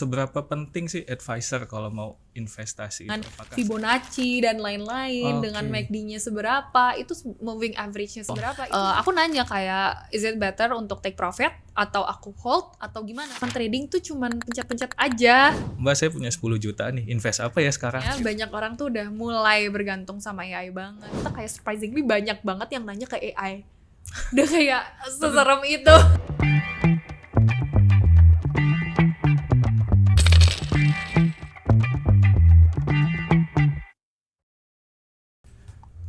Seberapa penting sih advisor kalau mau investasi itu? Dengan Apakah Fibonacci dan lain-lain, dengan Oke. MACD-nya seberapa, itu moving average-nya seberapa. Aku nanya kayak, is it better untuk take profit atau aku hold atau gimana? Trading tuh cuman pencet-pencet aja. Mbak, saya punya 10 juta nih, invest apa ya sekarang? Ya, banyak orang tuh udah mulai bergantung sama AI banget. Kita kayak surprisingly banyak banget yang nanya ke AI. Udah kayak seserem itu.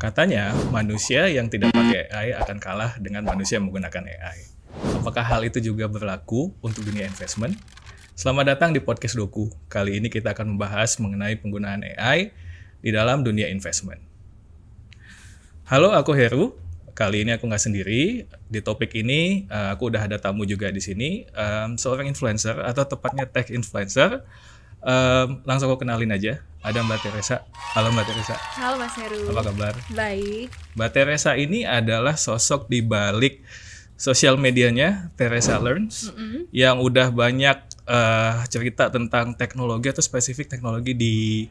Katanya, manusia yang tidak pakai AI akan kalah dengan manusia yang menggunakan AI. Apakah hal itu juga berlaku untuk dunia investment? Selamat datang di Podcast Doku. Kali ini kita akan membahas mengenai penggunaan AI di dalam dunia investment. Halo, aku Heru. Kali ini aku nggak sendiri. Di topik ini, aku udah ada tamu juga di sini. Seorang influencer, atau tepatnya tech influencer. Langsung aku kenalin aja. Ada Mbak Teresa. Halo Mbak Teresa. Halo Mas Heru. Apa kabar? Baik. Mbak Teresa ini adalah sosok di balik sosial medianya Teresa Learns yang udah banyak cerita tentang teknologi atau spesifik teknologi di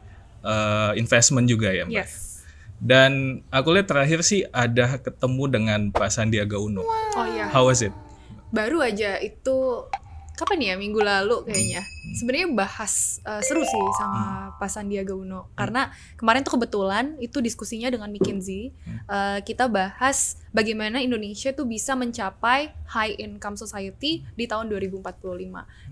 investment juga ya Mbak. Yes. Dan aku lihat terakhir sih ada ketemu dengan Pak Sandiaga Uno. Oh iya. How was it? Baru aja itu kapan ya, minggu lalu kayaknya. Sebenarnya bahas seru sih sama Pak Sandiaga Uno, karena kemarin tuh kebetulan itu diskusinya dengan McKinsey. Kita bahas bagaimana Indonesia tuh bisa mencapai high income society di tahun 2045.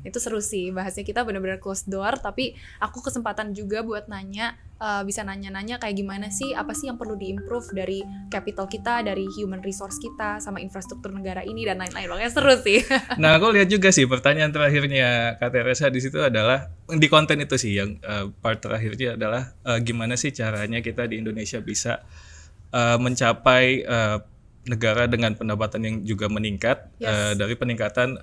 Itu seru sih bahasnya, kita benar-benar close door, tapi aku kesempatan juga buat nanya, bisa nanya-nanya kayak gimana sih, apa sih yang perlu diimprove dari capital kita, dari human resource kita, sama infrastruktur negara ini dan lain-lain. Makanya seru sih. Nah, aku lihat juga sih pertanyaan terakhirnya Kak Teresa di situ adalah di konten itu sih yang part terakhirnya adalah gimana sih caranya kita di Indonesia bisa mencapai negara dengan pendapatan yang juga meningkat dari peningkatan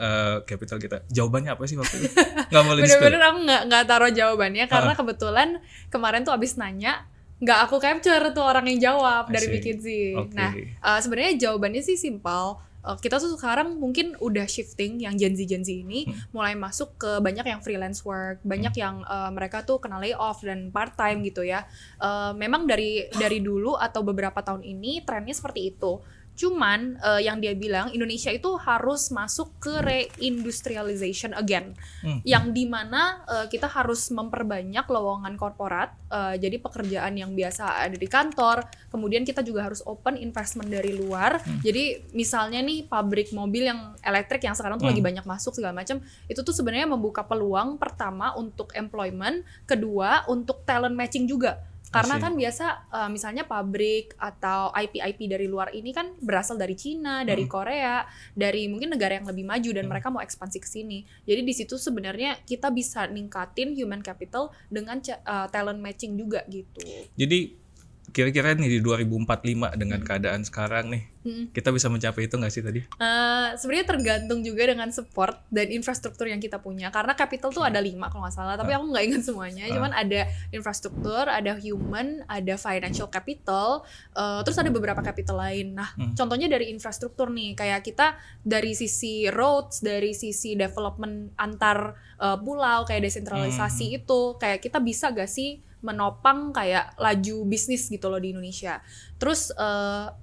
capital kita. Jawabannya apa sih waktu itu? Nggak boleh di-spill. Bener-bener aku nggak taruh jawabannya karena kebetulan kemarin tuh abis nanya nggak aku capture tuh orang yang jawab dari McKinsey. Okay. Nah sebenarnya jawabannya sih simpel. Kita tuh sekarang mungkin udah shifting yang Gen Z ini mulai masuk ke banyak yang freelance work, banyak yang mereka tuh kena layoff dan part time gitu ya. Memang dari dulu atau beberapa tahun ini trennya seperti itu. Cuman yang dia bilang Indonesia itu harus masuk ke reindustrialization again, yang dimana kita harus memperbanyak lowongan korporat, jadi pekerjaan yang biasa ada di kantor, kemudian kita juga harus open investment dari luar. Jadi misalnya nih pabrik mobil yang elektrik yang sekarang tuh lagi banyak masuk segala macam, itu tuh sebenarnya membuka peluang pertama untuk employment, kedua untuk talent matching juga. Karena kan biasa misalnya pabrik atau IP dari luar ini kan berasal dari Cina, dari Korea, dari mungkin negara yang lebih maju dan mereka mau ekspansi ke sini. Jadi di situ sebenarnya kita bisa ningkatin human capital dengan talent matching juga gitu. Jadi kira-kira nih di 2045 dengan keadaan sekarang nih, kita bisa mencapai itu nggak sih tadi? Sebenarnya tergantung juga dengan support dan infrastruktur yang kita punya. Karena capital tuh ada 5 kalau nggak salah, tapi aku nggak ingat semuanya. Cuman ada infrastruktur, ada human, ada financial capital, terus ada beberapa capital lain. Nah, contohnya dari infrastruktur nih, kayak kita dari sisi roads, dari sisi development antar pulau, kayak desentralisasi itu, kayak kita bisa gak sih menopang kayak laju bisnis gitu loh di Indonesia. Terus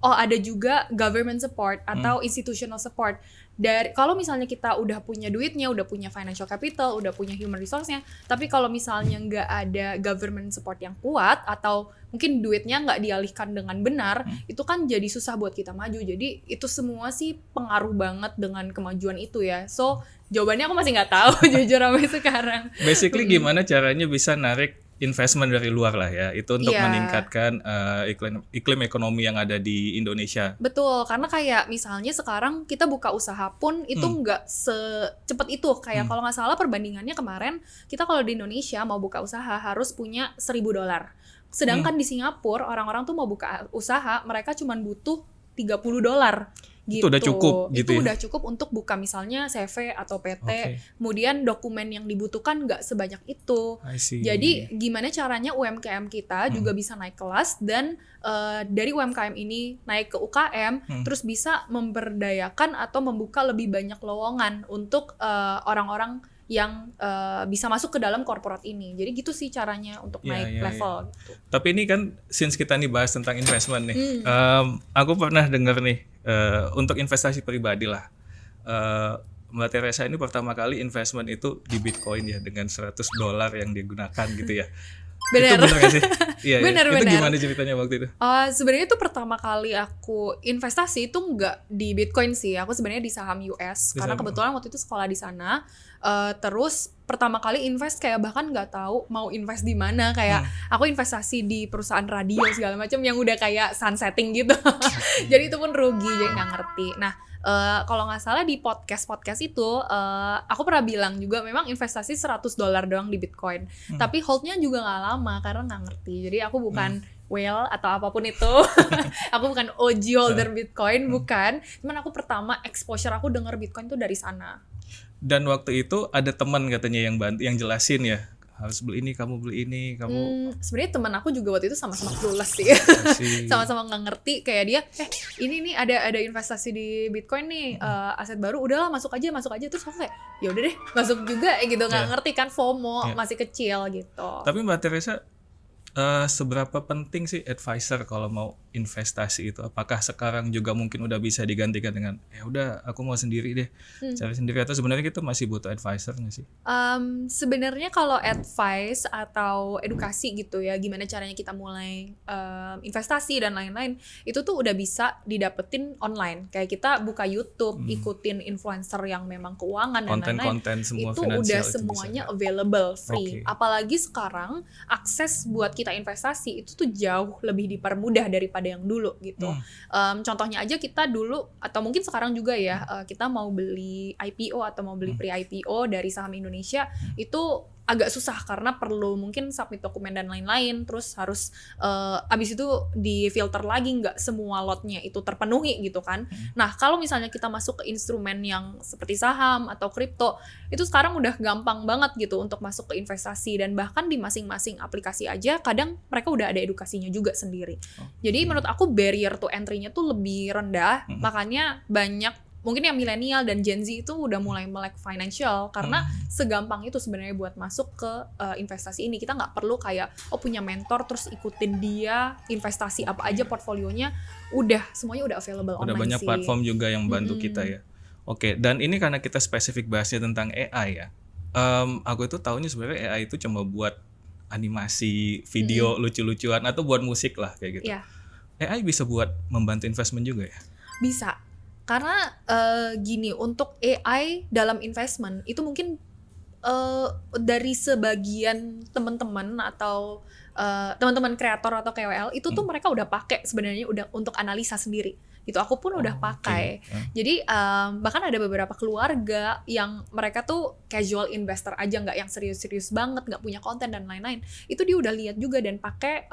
ada juga government support atau institutional support. Dari kalau misalnya kita udah punya duitnya, udah punya financial capital, udah punya human resource-nya, tapi kalau misalnya nggak ada government support yang kuat atau mungkin duitnya nggak dialihkan dengan benar, itu kan jadi susah buat kita maju. Jadi itu semua sih pengaruh banget dengan kemajuan itu ya. So jawabannya aku masih nggak tahu jujur sampai sekarang. Basically gimana caranya bisa narik investment dari luar lah ya, itu untuk meningkatkan iklim ekonomi yang ada di Indonesia. Betul, karena kayak misalnya sekarang kita buka usaha pun itu nggak secepat itu. Kayak kalau nggak salah perbandingannya kemarin, kita kalau di Indonesia mau buka usaha harus punya $1.000. Sedangkan di Singapura orang-orang tuh mau buka usaha, mereka cuma butuh $30. Gitu. Itu udah cukup gitu. Itu udah cukup untuk buka misalnya CV atau PT. Kemudian dokumen yang dibutuhkan nggak sebanyak itu. Jadi gimana caranya UMKM kita juga bisa naik kelas dan dari UMKM ini naik ke UKM, terus bisa memberdayakan atau membuka lebih banyak lowongan untuk orang-orang yang bisa masuk ke dalam corporate ini. Jadi gitu sih caranya untuk naik level. Gitu. Tapi ini kan since kita nih bahas tentang investment nih, aku pernah dengar nih untuk investasi pribadi lah. Mbak Teresa ini pertama kali investment itu di Bitcoin ya dengan $100 yang digunakan gitu ya. Benar. Itu benar gak sih? Iya. Benar. Itu gimana ceritanya waktu itu? Sebenarnya itu pertama kali aku investasi itu nggak di Bitcoin sih. Aku sebenarnya di saham US karena kebetulan waktu itu sekolah di sana. Terus pertama kali invest kayak bahkan nggak tahu mau invest di mana. Kayak aku investasi di perusahaan radio segala macam yang udah kayak sunsetting gitu. Jadi itu pun rugi, jadi nggak ngerti. Nah, kalau nggak salah di podcast itu aku pernah bilang juga memang investasi $100 doang di Bitcoin, tapi holdnya juga nggak lama karena nggak ngerti. Jadi aku bukan whale atau apapun itu. Aku bukan OG holder Bitcoin, bukan. Cuman aku pertama exposure aku denger Bitcoin tuh dari sana. Dan waktu itu ada teman katanya yang bantu, yang jelasin ya, harus beli ini, kamu beli ini, kamu. Sebenarnya teman aku juga waktu itu sama-sama clueless sih. Sama-sama nggak ngerti. Kayak dia, ini nih ada investasi di Bitcoin nih, aset baru, udahlah masuk aja. Terus aku kayak, ya udah deh, masuk juga gitu. Nggak ngerti kan, FOMO masih kecil gitu. Tapi Mbak Teresa, seberapa penting sih advisor kalau mau investasi itu? Apakah sekarang juga mungkin udah bisa digantikan dengan ya udah aku mau sendiri deh, cari sendiri, atau sebenarnya kita masih butuh advisor nggak sih? Sebenarnya kalau advice atau edukasi gitu ya, gimana caranya kita mulai investasi dan lain-lain, itu tuh udah bisa didapetin online. Kayak kita buka YouTube, ikutin influencer yang memang keuangan dan lain-lain. Konten semua itu finansial udah itu semuanya bisa. Available free. Apalagi sekarang akses buat kita investasi itu tuh jauh lebih dipermudah daripada yang dulu gitu. Contohnya aja kita dulu atau mungkin sekarang juga ya, kita mau beli IPO atau mau beli pre-IPO dari saham Indonesia itu agak susah karena perlu mungkin submit dokumen dan lain-lain, terus harus abis itu di filter lagi, nggak semua lotnya itu terpenuhi gitu kan. Nah kalau misalnya kita masuk ke instrumen yang seperti saham atau kripto, itu sekarang udah gampang banget gitu untuk masuk ke investasi, dan bahkan di masing-masing aplikasi aja kadang mereka udah ada edukasinya juga sendiri. Jadi menurut aku barrier to entry-nya tuh lebih rendah, makanya banyak mungkin yang milenial dan Gen Z itu udah mulai melek financial karena segampang itu sebenarnya buat masuk ke investasi ini. Kita nggak perlu kayak punya mentor terus ikutin dia investasi apa aja portfolionya, semuanya udah available online sih. Udah banyak platform juga yang bantu kita ya. Oke, dan ini karena kita spesifik bahasnya tentang AI ya. Aku itu taunya sebenarnya AI itu cuma buat animasi video lucu-lucuan atau buat musik lah kayak gitu. Yeah. AI bisa buat membantu investment juga ya? Bisa. Karena gini, untuk AI dalam investment itu mungkin dari sebagian teman-teman atau teman-teman kreator atau KOL itu tuh mereka udah pakai sebenarnya udah untuk analisa sendiri gitu. Aku pun udah pakai. Jadi bahkan ada beberapa keluarga yang mereka tuh casual investor aja, nggak yang serius-serius banget, nggak punya konten dan lain-lain. Itu dia udah lihat juga dan pakai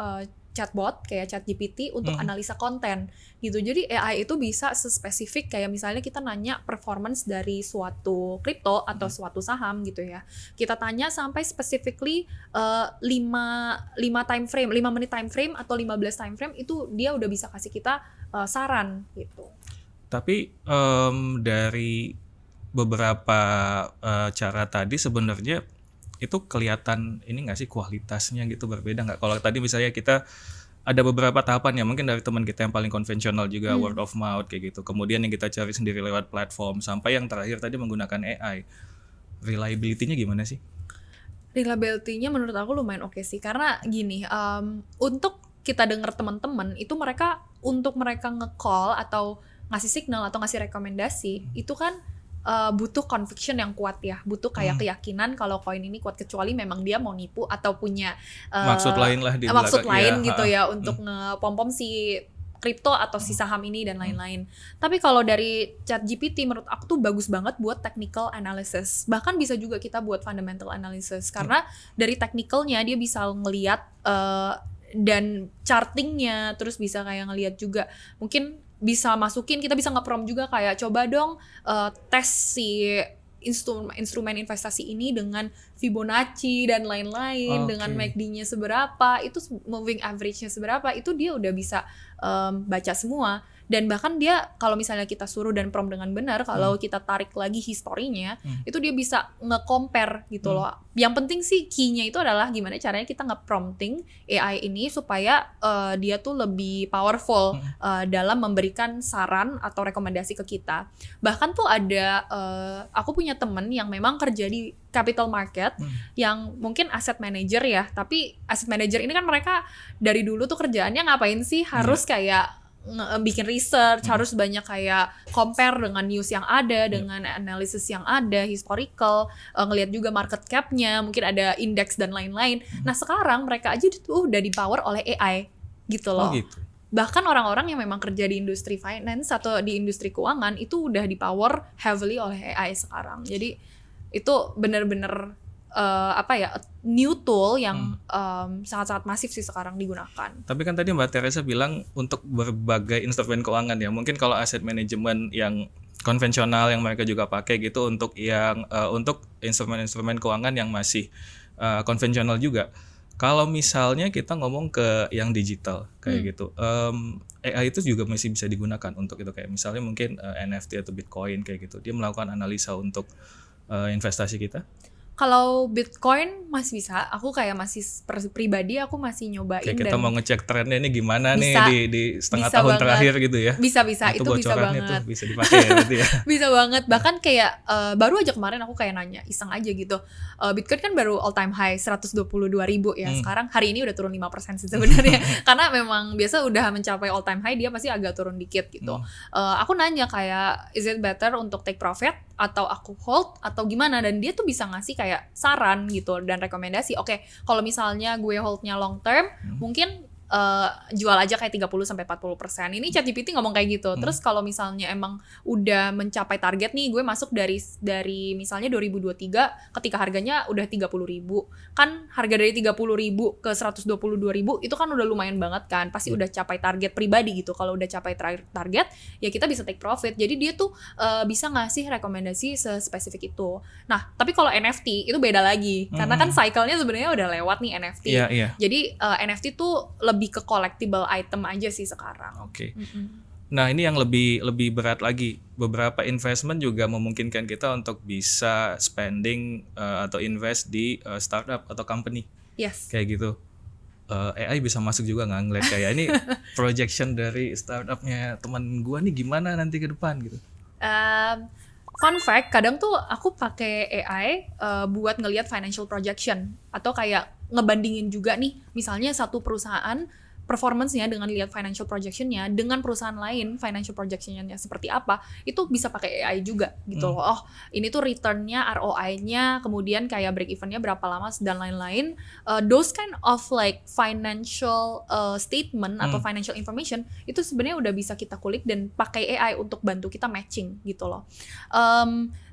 chatbot kayak ChatGPT untuk analisa konten gitu. Jadi AI itu bisa sespesifik kayak misalnya kita nanya performance dari suatu kripto atau suatu saham gitu ya. Kita tanya sampai specifically 5 menit time frame atau 15 time frame, itu dia udah bisa kasih kita saran gitu. Tapi dari beberapa cara tadi sebenarnya itu kelihatan ini nggak sih kualitasnya gitu berbeda nggak? Kalau tadi misalnya kita ada beberapa tahapan ya, mungkin dari teman kita yang paling konvensional juga word of mouth kayak gitu. Kemudian yang kita cari sendiri lewat platform, sampai yang terakhir tadi menggunakan AI. Reliability-nya gimana sih? Reliability-nya menurut aku lumayan oke sih, karena gini, untuk kita dengar teman-teman itu untuk mereka nge-call atau ngasih signal atau ngasih rekomendasi itu kan butuh conviction yang kuat ya, butuh kayak keyakinan kalau koin ini kuat, kecuali memang dia mau nipu atau punya maksud lain lah di maksud lain ya, gitu ya untuk ngepom-pom si kripto atau si saham ini dan lain-lain. Tapi kalau dari ChatGPT menurut aku tuh bagus banget buat technical analysis. Bahkan bisa juga kita buat fundamental analysis karena dari technicalnya dia bisa ngelihat dan chartingnya, terus bisa kayak ngelihat juga mungkin bisa masukin, kita bisa nge-prompt juga kayak coba dong tes si instrumen investasi ini dengan Fibonacci dan lain-lain, dengan MACD-nya seberapa, itu moving average-nya seberapa, itu dia udah bisa baca semua. Dan bahkan dia kalau misalnya kita suruh dan prompt dengan benar, kalau kita tarik lagi historinya, itu dia bisa nge-compare gitu loh. Yang penting sih key-nya itu adalah gimana caranya kita nge-prompting AI ini supaya dia tuh lebih powerful dalam memberikan saran atau rekomendasi ke kita. Bahkan tuh ada aku punya temen yang memang kerja di capital market yang mungkin asset manager ya, tapi asset manager ini kan mereka dari dulu tuh kerjaannya ngapain sih, harus kayak bikin research, harus banyak kayak compare dengan news yang ada, dengan analisis yang ada, historical, ngelihat juga market cap-nya, mungkin ada index dan lain-lain. Nah sekarang mereka aja tuh udah dipower oleh AI gitu loh. Oh gitu. Bahkan orang-orang yang memang kerja di industri finance atau di industri keuangan itu udah dipower heavily oleh AI sekarang. Jadi itu benar-benar new tool yang sangat-sangat masif sih sekarang digunakan. Tapi kan tadi Mbak Teresa bilang untuk berbagai instrumen keuangan ya. Mungkin kalau aset manajemen yang konvensional yang mereka juga pakai gitu untuk yang untuk instrumen-instrumen keuangan yang masih konvensional juga. Kalau misalnya kita ngomong ke yang digital kayak gitu, AI itu juga masih bisa digunakan untuk itu, kayak misalnya mungkin NFT atau Bitcoin kayak gitu. Dia melakukan analisa untuk investasi kita. Kalau Bitcoin masih bisa, aku kayak masih pribadi aku masih nyobain. Kayak kita mau ngecek trennya ini gimana bisa, nih di setengah tahun banget. Terakhir gitu ya. Bisa, nah, itu bisa banget. Itu bisa dipakai ya berarti ya. Bisa banget, bahkan kayak baru aja kemarin aku kayak nanya, iseng aja gitu. Bitcoin kan baru all time high 122.000 ya. Sekarang hari ini udah turun 5% sih sebenarnya. Karena memang biasa udah mencapai all time high dia pasti agak turun dikit gitu. Aku nanya kayak is it better untuk take profit atau aku hold atau gimana, dan dia tuh bisa ngasih kayak saran gitu dan rekomendasi. Oke, kalau misalnya gue holdnya long term, mungkin jual aja kayak 30-40%. Ini ChatGPT ngomong kayak gitu. Terus kalau misalnya emang udah mencapai target nih, gue masuk dari misalnya 2023 ketika harganya udah 30.000. Kan harga dari 30.000 ke 122.000 itu kan udah lumayan banget kan. Pasti udah capai target pribadi gitu. Kalau udah capai target, ya kita bisa take profit. Jadi dia tuh bisa ngasih rekomendasi sespesifik itu. Nah, tapi kalau NFT itu beda lagi. Karena kan cycle-nya sebenarnya udah lewat nih NFT. Iya. Jadi NFT tuh lebih ke collectible item aja sih sekarang. Oke. Nah ini yang lebih berat lagi. Beberapa investment juga memungkinkan kita untuk bisa spending atau invest di startup atau company. Yes. Kayak gitu. AI bisa masuk juga nggak ngeliat kayak ini projection dari startupnya teman gua nih gimana nanti ke depan gitu. Fun fact, kadang tuh aku pakai AI buat ngelihat financial projection atau kayak ngebandingin juga nih, misalnya satu perusahaan performance-nya dengan lihat financial projection-nya dengan perusahaan lain financial projection-nya seperti apa, itu bisa pakai AI juga gitu loh. Oh, ini tuh return-nya, ROI-nya, kemudian kayak break even-nya berapa lama dan lain-lain. Those kind of like financial statement atau financial information itu sebenarnya udah bisa kita kulik dan pakai AI untuk bantu kita matching gitu loh.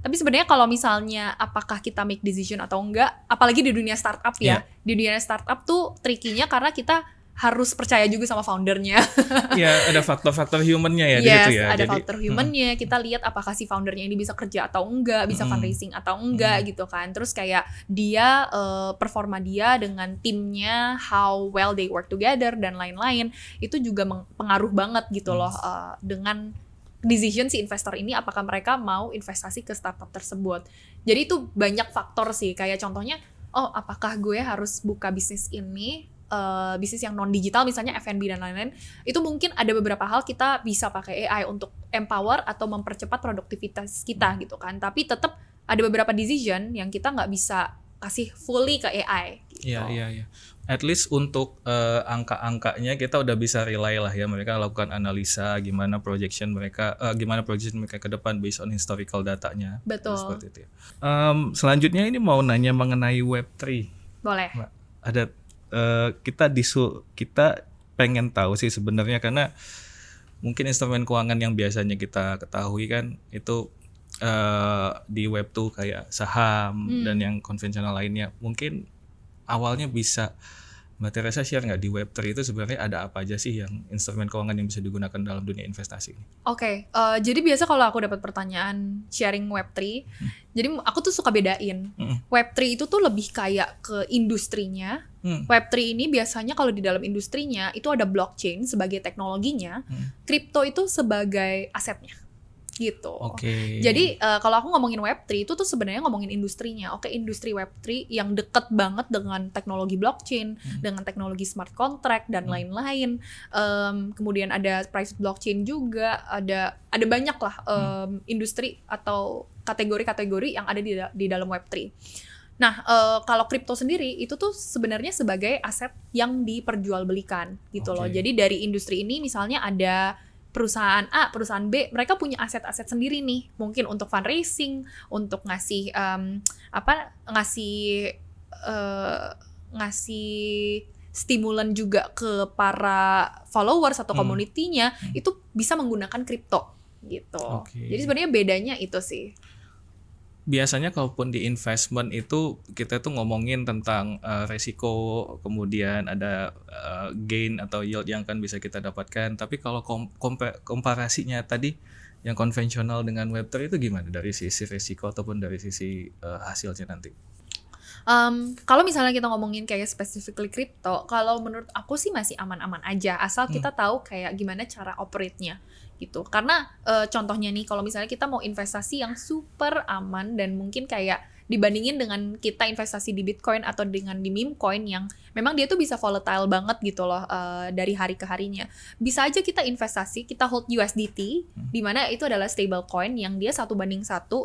Tapi sebenarnya kalau misalnya apakah kita make decision atau enggak, apalagi di dunia startup ya. Di dunia startup tuh tricky-nya karena kita harus percaya juga sama foundernya. Iya, ada faktor-faktor human-nya ya di situ situ ya. Ada faktor human-nya, kita lihat apakah si foundernya ini bisa kerja atau enggak, bisa fundraising atau enggak gitu kan. Terus kayak dia performa dia dengan timnya, how well they work together dan lain-lain, itu juga pengaruh banget gitu loh dengan decision si investor ini apakah mereka mau investasi ke startup tersebut. Jadi itu banyak faktor sih, kayak contohnya, oh apakah gue harus buka bisnis ini, bisnis yang non digital misalnya F&B dan lain-lain, itu mungkin ada beberapa hal kita bisa pakai AI untuk empower atau mempercepat produktivitas kita gitu kan, tapi tetap ada beberapa decision yang kita nggak bisa kasih fully ke AI gitu. Iya. At least untuk angka-angkanya kita udah bisa rely lah ya, mereka lakukan analisa gimana projection mereka ke depan based on historical datanya. Betul. Seperti itu ya. Selanjutnya ini mau nanya mengenai Web3. Boleh. Ada kita pengen tahu sih sebenarnya, karena mungkin instrumen keuangan yang biasanya kita ketahui kan itu di web tuh kayak saham dan yang konvensional lainnya mungkin awalnya bisa Mbak Teresa share nggak di Web3 itu sebenarnya ada apa aja sih yang instrumen keuangan yang bisa digunakan dalam dunia investasi ini? Oke, jadi biasa kalau aku dapat pertanyaan sharing Web3, jadi aku tuh suka bedain. Web3 itu tuh lebih kayak ke industrinya. Web3 ini biasanya kalau di dalam industrinya itu ada blockchain sebagai teknologinya, kripto itu sebagai asetnya. Gitu. Oke. Jadi kalau aku ngomongin Web3 itu tuh sebenarnya ngomongin industrinya. Oke, industri Web3 yang deket banget dengan teknologi blockchain, dengan teknologi smart contract dan lain-lain. Kemudian ada private blockchain juga, ada banyak lah industri atau kategori-kategori yang ada di dalam Web3. Nah, kalau kripto sendiri itu tuh sebenarnya sebagai aset yang diperjualbelikan gitu loh. Jadi dari industri ini misalnya ada perusahaan A, perusahaan B, mereka punya aset-aset sendiri nih, mungkin untuk fundraising, untuk ngasih stimulan juga ke para followers atau community-nya, itu bisa menggunakan kripto gitu. Jadi sebenarnya bedanya itu sih. Biasanya kalaupun di investment itu kita tuh ngomongin tentang resiko, kemudian ada gain atau yield yang kan bisa kita dapatkan. Tapi kalau komparasinya tadi yang konvensional dengan Web3 itu gimana dari sisi resiko ataupun dari sisi hasilnya nanti? Kalau misalnya kita ngomongin kayak specifically crypto, kalau menurut aku sih masih aman-aman aja, asal kita tahu kayak gimana cara operate-nya gitu. Karena contohnya nih, kalau misalnya kita mau investasi yang super aman dan mungkin kayak dibandingin dengan kita investasi di Bitcoin atau dengan di meme coin yang memang dia tuh bisa volatile banget gitu loh dari hari ke harinya. Bisa aja kita investasi, kita hold USDT, di mana itu adalah stable coin yang dia 1:1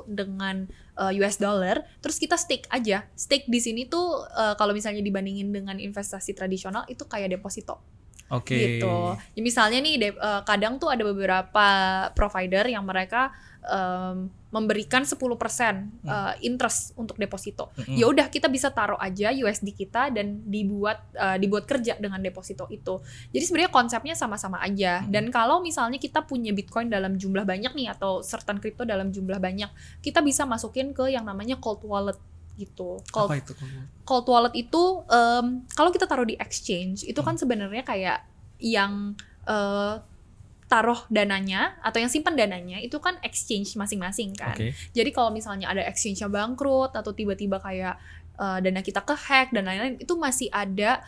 dengan US dollar, terus kita stake aja. Stake di sini tuh kalau misalnya dibandingin dengan investasi tradisional itu kayak deposito. Gitu. Ya, misalnya nih kadang tuh ada beberapa provider yang mereka memberikan 10% interest untuk deposito. Ya udah kita bisa taruh aja USD kita dan dibuat kerja dengan deposito itu. Jadi sebenarnya konsepnya sama-sama aja. Dan kalau misalnya kita punya Bitcoin dalam jumlah banyak nih atau certain crypto dalam jumlah banyak, kita bisa masukin ke yang namanya cold wallet gitu. Apa itu? Cold wallet itu kalau kita taruh di exchange itu kan sebenarnya kayak yang taruh dananya atau yang simpan dananya itu kan exchange masing-masing kan. Jadi kalau misalnya ada exchange-nya bangkrut atau tiba-tiba kayak dana kita ke-hack dan lain-lain, itu masih ada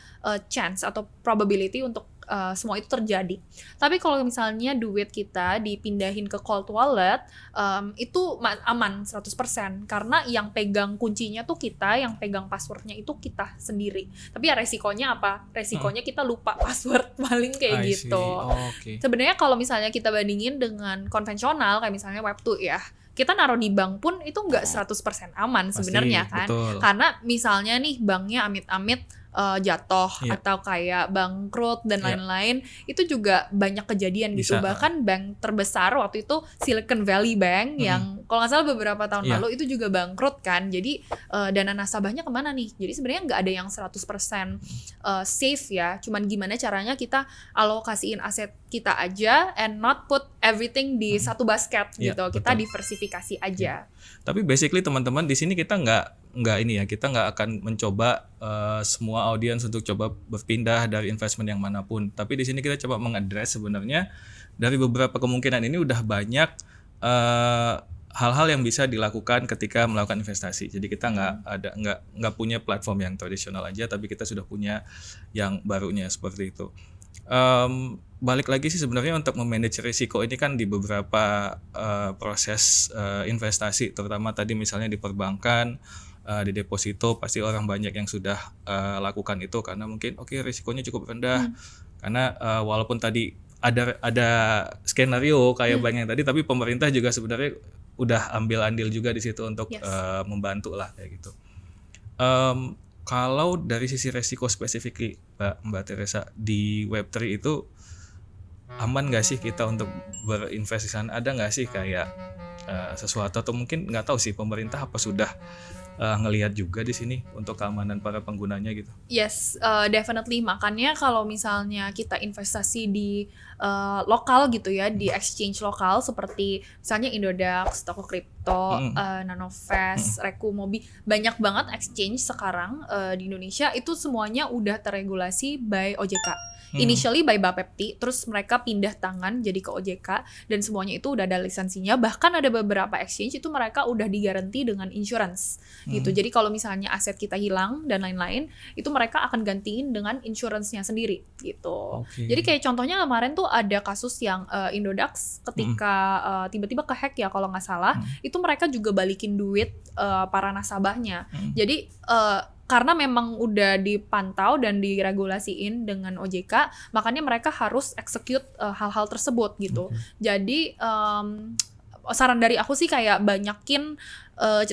chance atau probability untuk semua itu terjadi. Tapi kalau misalnya duit kita dipindahin ke cold wallet, itu aman 100% karena yang pegang kuncinya tuh kita, yang pegang passwordnya itu kita sendiri. Tapi ya resikonya apa? Resikonya kita lupa password paling kayak gitu. Sebenarnya kalau misalnya kita bandingin dengan konvensional kayak misalnya Web2 ya, kita naruh di bank pun itu nggak 100% aman sebenarnya kan. Betul. Karena misalnya nih banknya amit-amit jatuh atau kayak bangkrut dan lain-lain, itu juga banyak kejadian gitu. Bahkan bank terbesar waktu itu Silicon Valley Bank yang kalau nggak salah beberapa tahun lalu itu juga bangkrut kan. Jadi dana nasabahnya kemana nih? Jadi sebenarnya nggak ada yang 100% safe ya. Cuman gimana caranya kita alokasiin aset kita aja and not put everything di satu basket gitu. Kita diversifikasi aja. Tapi basically teman-teman di sini kita kita nggak akan mencoba semua audiens untuk coba berpindah dari investment yang manapun. Tapi di sini kita coba mengadres sebenarnya dari beberapa kemungkinan ini udah banyak hal-hal yang bisa dilakukan ketika melakukan investasi. Jadi kita nggak punya platform yang tradisional aja, tapi kita sudah punya yang barunya seperti itu. Balik lagi sih sebenarnya untuk memanage risiko ini kan di beberapa proses investasi, terutama tadi misalnya di perbankan, di deposito pasti orang banyak yang sudah lakukan itu karena mungkin risikonya cukup rendah. Karena walaupun tadi ada skenario kayak banyak tadi, tapi pemerintah juga sebenarnya udah ambil andil juga di situ untuk membantu lah kayak gitu. Kalau dari sisi resiko spesifik Mbak Teresa di Web3 itu aman nggak sih kita untuk berinvestasi sana? Ada nggak sih kayak sesuatu atau mungkin nggak tahu sih pemerintah apa sudah ngelihat juga di sini untuk keamanan para penggunanya gitu? Yes, definitely. Makanya kalau misalnya kita investasi di lokal gitu ya, di exchange lokal seperti misalnya Indodax, Toko Kripto Crypto, Nanovest, Rekumobi, banyak banget exchange sekarang di Indonesia itu semuanya udah terregulasi by OJK. Initially by Bapepti, terus mereka pindah tangan jadi ke OJK dan semuanya itu udah ada lisensinya. Bahkan ada beberapa exchange itu mereka udah digaranti dengan insurance gitu. Jadi kalau misalnya aset kita hilang dan lain-lain, itu mereka akan gantiin dengan insurance-nya sendiri gitu. Jadi kayak contohnya kemarin tuh ada kasus yang Indodax ketika tiba-tiba kehack ya kalau nggak salah, itu mereka juga balikin duit para nasabahnya. Jadi karena memang udah dipantau dan diregulasiin dengan OJK, makanya mereka harus execute hal-hal tersebut gitu. Jadi saran dari aku sih kayak banyakin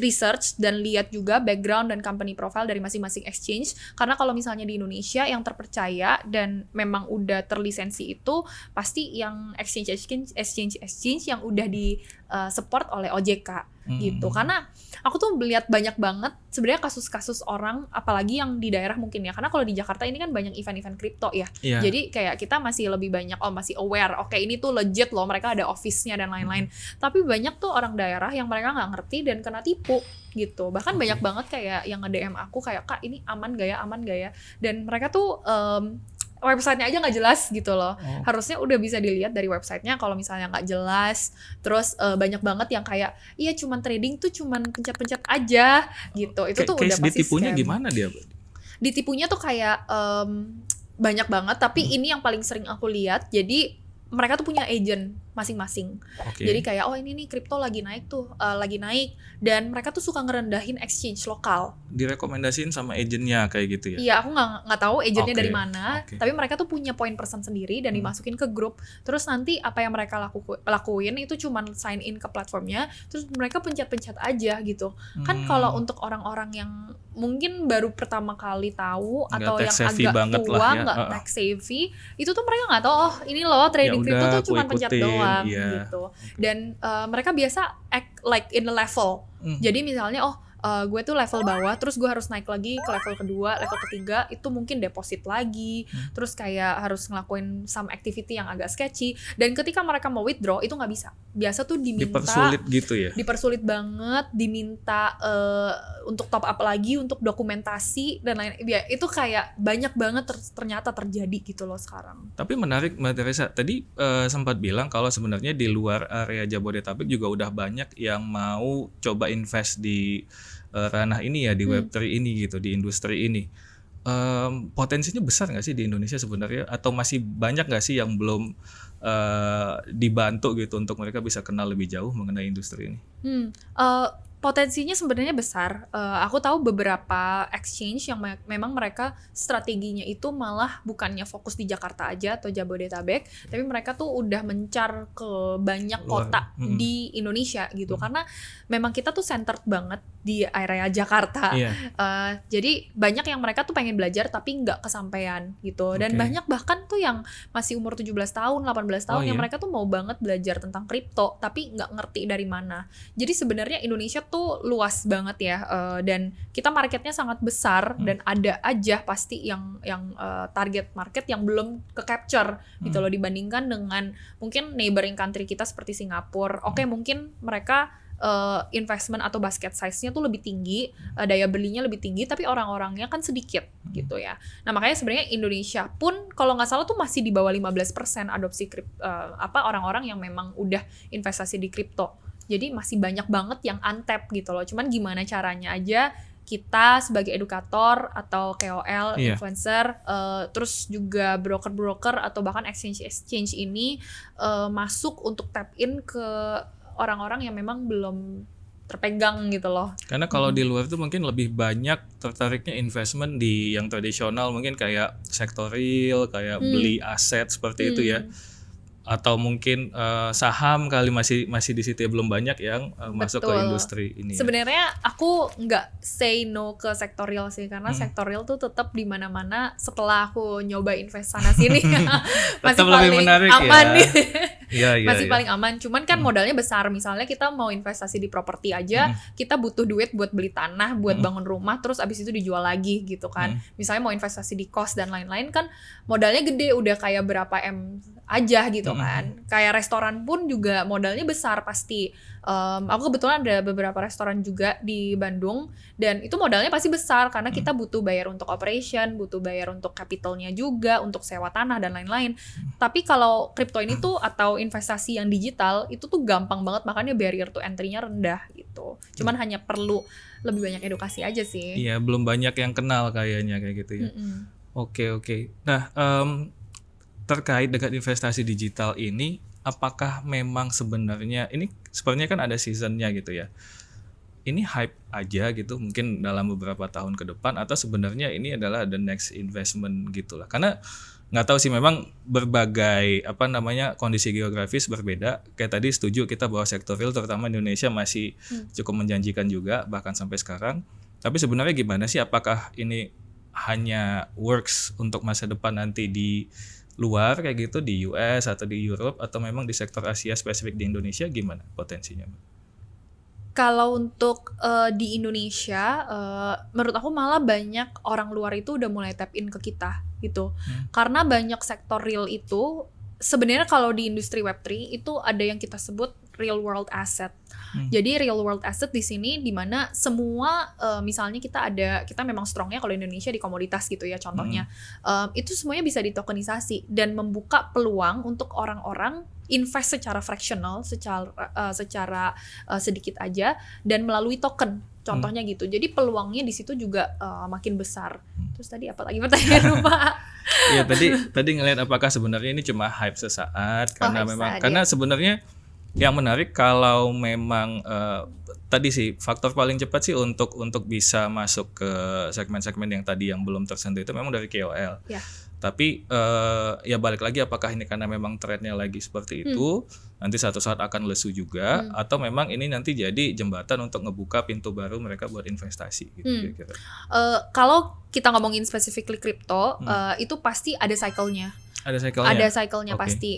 research dan lihat juga background dan company profile dari masing-masing exchange, karena kalau misalnya di Indonesia yang terpercaya dan memang udah terlisensi itu pasti yang exchange yang udah di support oleh OJK gitu. Karena aku tuh melihat banyak banget sebenarnya kasus-kasus orang, apalagi yang di daerah mungkin ya, karena kalau di Jakarta ini kan banyak event-event kripto ya. Jadi kayak kita masih lebih banyak masih aware, oke ini tuh legit loh, mereka ada office-nya dan lain-lain. Tapi banyak tuh orang daerah yang mereka nggak ngerti dan kena tipu gitu. Bahkan banyak banget kayak yang nge-DM aku kayak, "Kak, ini aman gak ya?" Dan mereka tuh websitenya aja nggak jelas gitu loh. Harusnya udah bisa dilihat dari websitenya kalau misalnya nggak jelas. Terus banyak banget yang kayak, iya cuman trading tuh cuman pencet-pencet aja gitu. Itu tuh udah pasti ditipunya scam. gimana dia? Ditipunya tuh kayak banyak banget. Tapi ini yang paling sering aku lihat. Jadi mereka tuh punya agent masing-masing. Jadi kayak ini nih kripto lagi naik tuh, lagi naik, dan mereka tuh suka ngerendahin exchange lokal. Direkomendasiin sama agentnya kayak gitu ya? Iya, aku nggak tahu agentnya dari mana, tapi mereka tuh punya point person sendiri dan dimasukin ke grup. Terus nanti apa yang mereka lakuin itu cuman sign in ke platformnya, terus mereka pencet-pencet aja gitu. Kan kalau untuk orang-orang yang mungkin baru pertama kali tahu atau yang agak tua, nggak tech savvy, itu tuh mereka nggak tahu ini loh trading kripto tuh cuma pencet doang gitu. Dan mereka biasa act like in a level. Jadi misalnya gue tuh level bawah, terus gue harus naik lagi ke level kedua, level ketiga itu mungkin deposit lagi, terus kayak harus ngelakuin some activity yang agak sketchy, dan ketika mereka mau withdraw itu nggak bisa. Biasa tuh dipersulit gitu ya? Dipersulit banget, diminta untuk top up lagi, untuk dokumentasi dan lain. Ya, itu kayak banyak banget ternyata terjadi gitu loh sekarang. Tapi menarik Mbak Teresa, tadi sempat bilang kalau sebenarnya di luar area Jabodetabek juga udah banyak yang mau coba invest di ranah ini ya, di Web3 ini gitu, di industri ini. Potensinya besar nggak sih di Indonesia sebenarnya, atau masih banyak nggak sih yang belum dibantu gitu untuk mereka bisa kenal lebih jauh mengenai industri ini? Potensinya sebenarnya besar. Aku tahu beberapa exchange yang memang mereka strateginya itu malah bukannya fokus di Jakarta aja atau Jabodetabek, tapi mereka tuh udah mencar ke banyak kota di Indonesia gitu. Karena memang kita tuh centered banget di area Jakarta. Jadi banyak yang mereka tuh pengen belajar tapi nggak kesampaian gitu. Dan banyak bahkan tuh yang masih umur 17 tahun, 18 tahun yang mereka tuh mau banget belajar tentang kripto tapi nggak ngerti dari mana. Jadi sebenarnya Indonesia tuh luas banget ya, dan kita marketnya sangat besar, dan ada aja pasti yang target market yang belum ke capture gitu loh, dibandingkan dengan mungkin neighboring country kita seperti Singapura. Mungkin mereka investment atau basket size-nya tuh lebih tinggi, daya belinya lebih tinggi, tapi orang-orangnya kan sedikit gitu ya. Nah makanya sebenarnya Indonesia pun kalau nggak salah tuh masih di bawah 15% adopsi orang-orang yang memang udah investasi di kripto. Jadi masih banyak banget yang untapped gitu loh. Cuman gimana caranya aja kita sebagai edukator atau KOL, influencer, terus juga broker-broker atau bahkan exchange ini masuk untuk tap in ke orang-orang yang memang belum terpegang gitu loh. Karena kalau di luar tuh mungkin lebih banyak tertariknya investment di yang tradisional, mungkin kayak sektor real, kayak beli aset seperti itu ya. Atau mungkin saham kali masih di situ ya, belum banyak yang masuk ke industri ini. Sebenarnya aku nggak say no ke sektor real sih, karena sektor real tuh tetap di mana-mana. Setelah aku nyoba invest sana sini masih paling aman nih. Masih paling aman. Cuman kan modalnya besar. Misalnya kita mau investasi di properti aja, kita butuh duit buat beli tanah, buat bangun rumah, terus abis itu dijual lagi gitu kan. Misalnya mau investasi di kos dan lain-lain kan modalnya gede, udah kayak berapa M aja gitu kan. Kayak restoran pun juga modalnya besar pasti. Aku kebetulan ada beberapa restoran juga di Bandung dan itu modalnya pasti besar karena kita butuh bayar untuk operation, butuh bayar untuk capitalnya juga, untuk sewa tanah dan lain-lain. Tapi kalau kripto ini tuh atau investasi yang digital itu tuh gampang banget, makanya barrier to entry-nya rendah gitu. Cuman hanya perlu lebih banyak edukasi aja sih. Iya, belum banyak yang kenal kayaknya kayak gitu ya. Oke. Nah, terkait dengan investasi digital ini, apakah memang sebenarnya ini sebenarnya kan ada seasonnya gitu ya? Ini hype aja gitu, mungkin dalam beberapa tahun ke depan, atau sebenarnya ini adalah the next investment gitulah? Karena nggak tahu sih, memang berbagai kondisi geografis berbeda. Kayak tadi setuju kita bahwa sektor real terutama di Indonesia masih cukup menjanjikan juga bahkan sampai sekarang. Tapi sebenarnya gimana sih, apakah ini hanya works untuk masa depan nanti di luar kayak gitu, di US atau di Europe, atau memang di sektor Asia spesifik di Indonesia, gimana potensinya? Kalau untuk di Indonesia, menurut aku malah banyak orang luar itu udah mulai tap in ke kita gitu. Karena banyak sektor real itu sebenarnya kalau di industri Web3 itu ada yang kita sebut real world asset. Jadi real world asset di sini di mana semua misalnya kita memang strongnya kalau Indonesia di komoditas gitu ya contohnya. Itu semuanya bisa ditokenisasi dan membuka peluang untuk orang-orang invest secara fractional, secara sedikit aja dan melalui token. Contohnya gitu. Jadi peluangnya di situ juga makin besar. Terus tadi apa lagi pertanyaan lupa? Iya, tadi ngelihat apakah sebenarnya ini cuma hype sesaat karena karena sebenarnya yang menarik kalau memang tadi sih faktor paling cepat sih untuk bisa masuk ke segmen-segmen yang tadi yang belum tersentuh itu memang dari KOL. Ya. Tapi ya balik lagi, apakah ini karena memang trennya lagi seperti itu, nanti satu saat akan lesu juga, atau memang ini nanti jadi jembatan untuk ngebuka pintu baru mereka buat investasi gitu kira-kira. Kalau kita ngomongin specifically crypto, itu pasti ada cycle-nya. Ada cycle-nya? Okay. Pasti.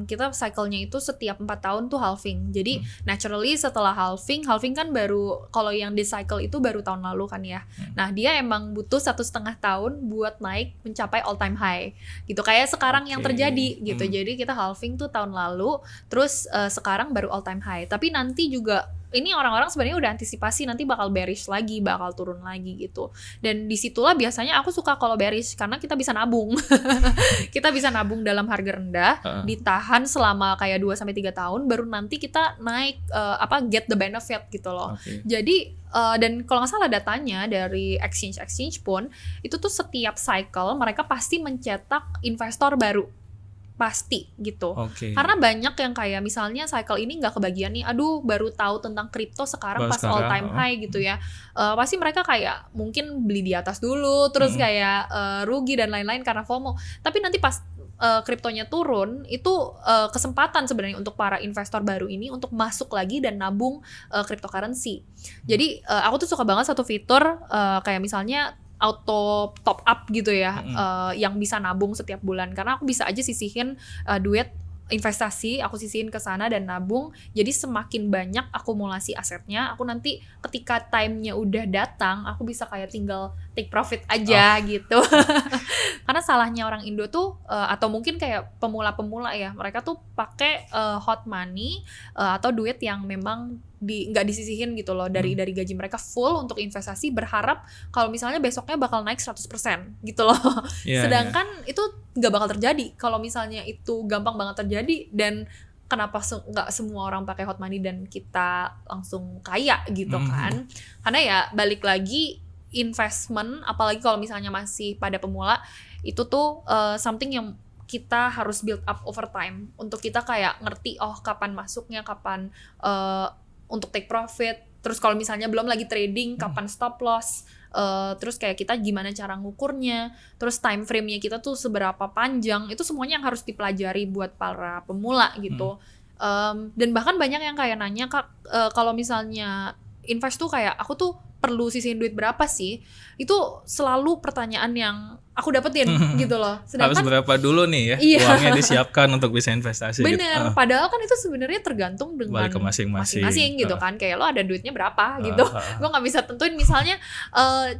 Kita cycle-nya itu setiap 4 tahun tuh halving. Jadi naturally setelah halving kan baru, kalau yang di cycle itu baru tahun lalu kan ya. Nah dia emang butuh 1,5 tahun buat naik mencapai all time high. Gitu kayak sekarang yang terjadi gitu. Jadi kita halving tuh tahun lalu, terus sekarang baru all time high. Tapi nanti juga ini orang-orang sebenarnya udah antisipasi nanti bakal bearish lagi, bakal turun lagi gitu. Dan disitulah biasanya aku suka kalau bearish karena kita bisa nabung. Kita bisa nabung dalam harga rendah, ditahan selama kayak 2-3 tahun, baru nanti kita naik get the benefit gitu loh. Jadi dan kalau nggak salah datanya dari exchange pun itu tuh setiap cycle mereka pasti mencetak investor baru. Pasti gitu. Karena banyak yang kayak misalnya cycle ini nggak kebagian nih, aduh baru tahu tentang kripto sekarang pas all time high gitu ya. Pasti mereka kayak mungkin beli di atas dulu, terus kayak rugi dan lain-lain karena FOMO. Tapi nanti pas kriptonya turun, itu kesempatan sebenarnya untuk para investor baru ini untuk masuk lagi dan nabung cryptocurrency. Jadi aku tuh suka banget satu fitur kayak misalnya auto top up gitu ya, yang bisa nabung setiap bulan, karena aku bisa aja sisihin duit investasi, aku sisihin ke sana dan nabung. Jadi semakin banyak akumulasi asetnya, aku nanti ketika time-nya udah datang, aku bisa kayak tinggal take profit aja gitu. Karena salahnya orang Indo tuh atau mungkin kayak pemula-pemula ya, mereka tuh pakai hot money atau duit yang memang nggak disisihin gitu loh dari gaji mereka full untuk investasi, berharap kalau misalnya besoknya bakal naik 100% gitu loh. Sedangkan itu nggak bakal terjadi kalau misalnya itu gampang banget terjadi. Dan kenapa nggak semua orang pakai hot money dan kita langsung kaya gitu kan? Karena ya balik lagi, investment apalagi kalau misalnya masih pada pemula itu tuh something yang kita harus build up over time untuk kita kayak ngerti kapan masuknya, kapan untuk take profit, terus kalau misalnya belum lagi trading kapan stop loss, terus kayak kita gimana cara ngukurnya, terus time frame-nya kita tuh seberapa panjang, itu semuanya yang harus dipelajari buat para pemula gitu. Dan bahkan banyak yang kayak nanya, Kak, kalau misalnya invest tuh kayak aku tuh perlu sisihin duit berapa sih? Itu selalu pertanyaan yang aku dapetin gitu loh. Harus Sedangkan berapa dulu nih ya Iya. uangnya disiapkan untuk bisa investasi gitu. bener, padahal kan itu sebenarnya tergantung dengan Balik ke masing-masing. gitu kan. Kayak lo ada duitnya berapa gitu. Gue nggak bisa tentuin misalnya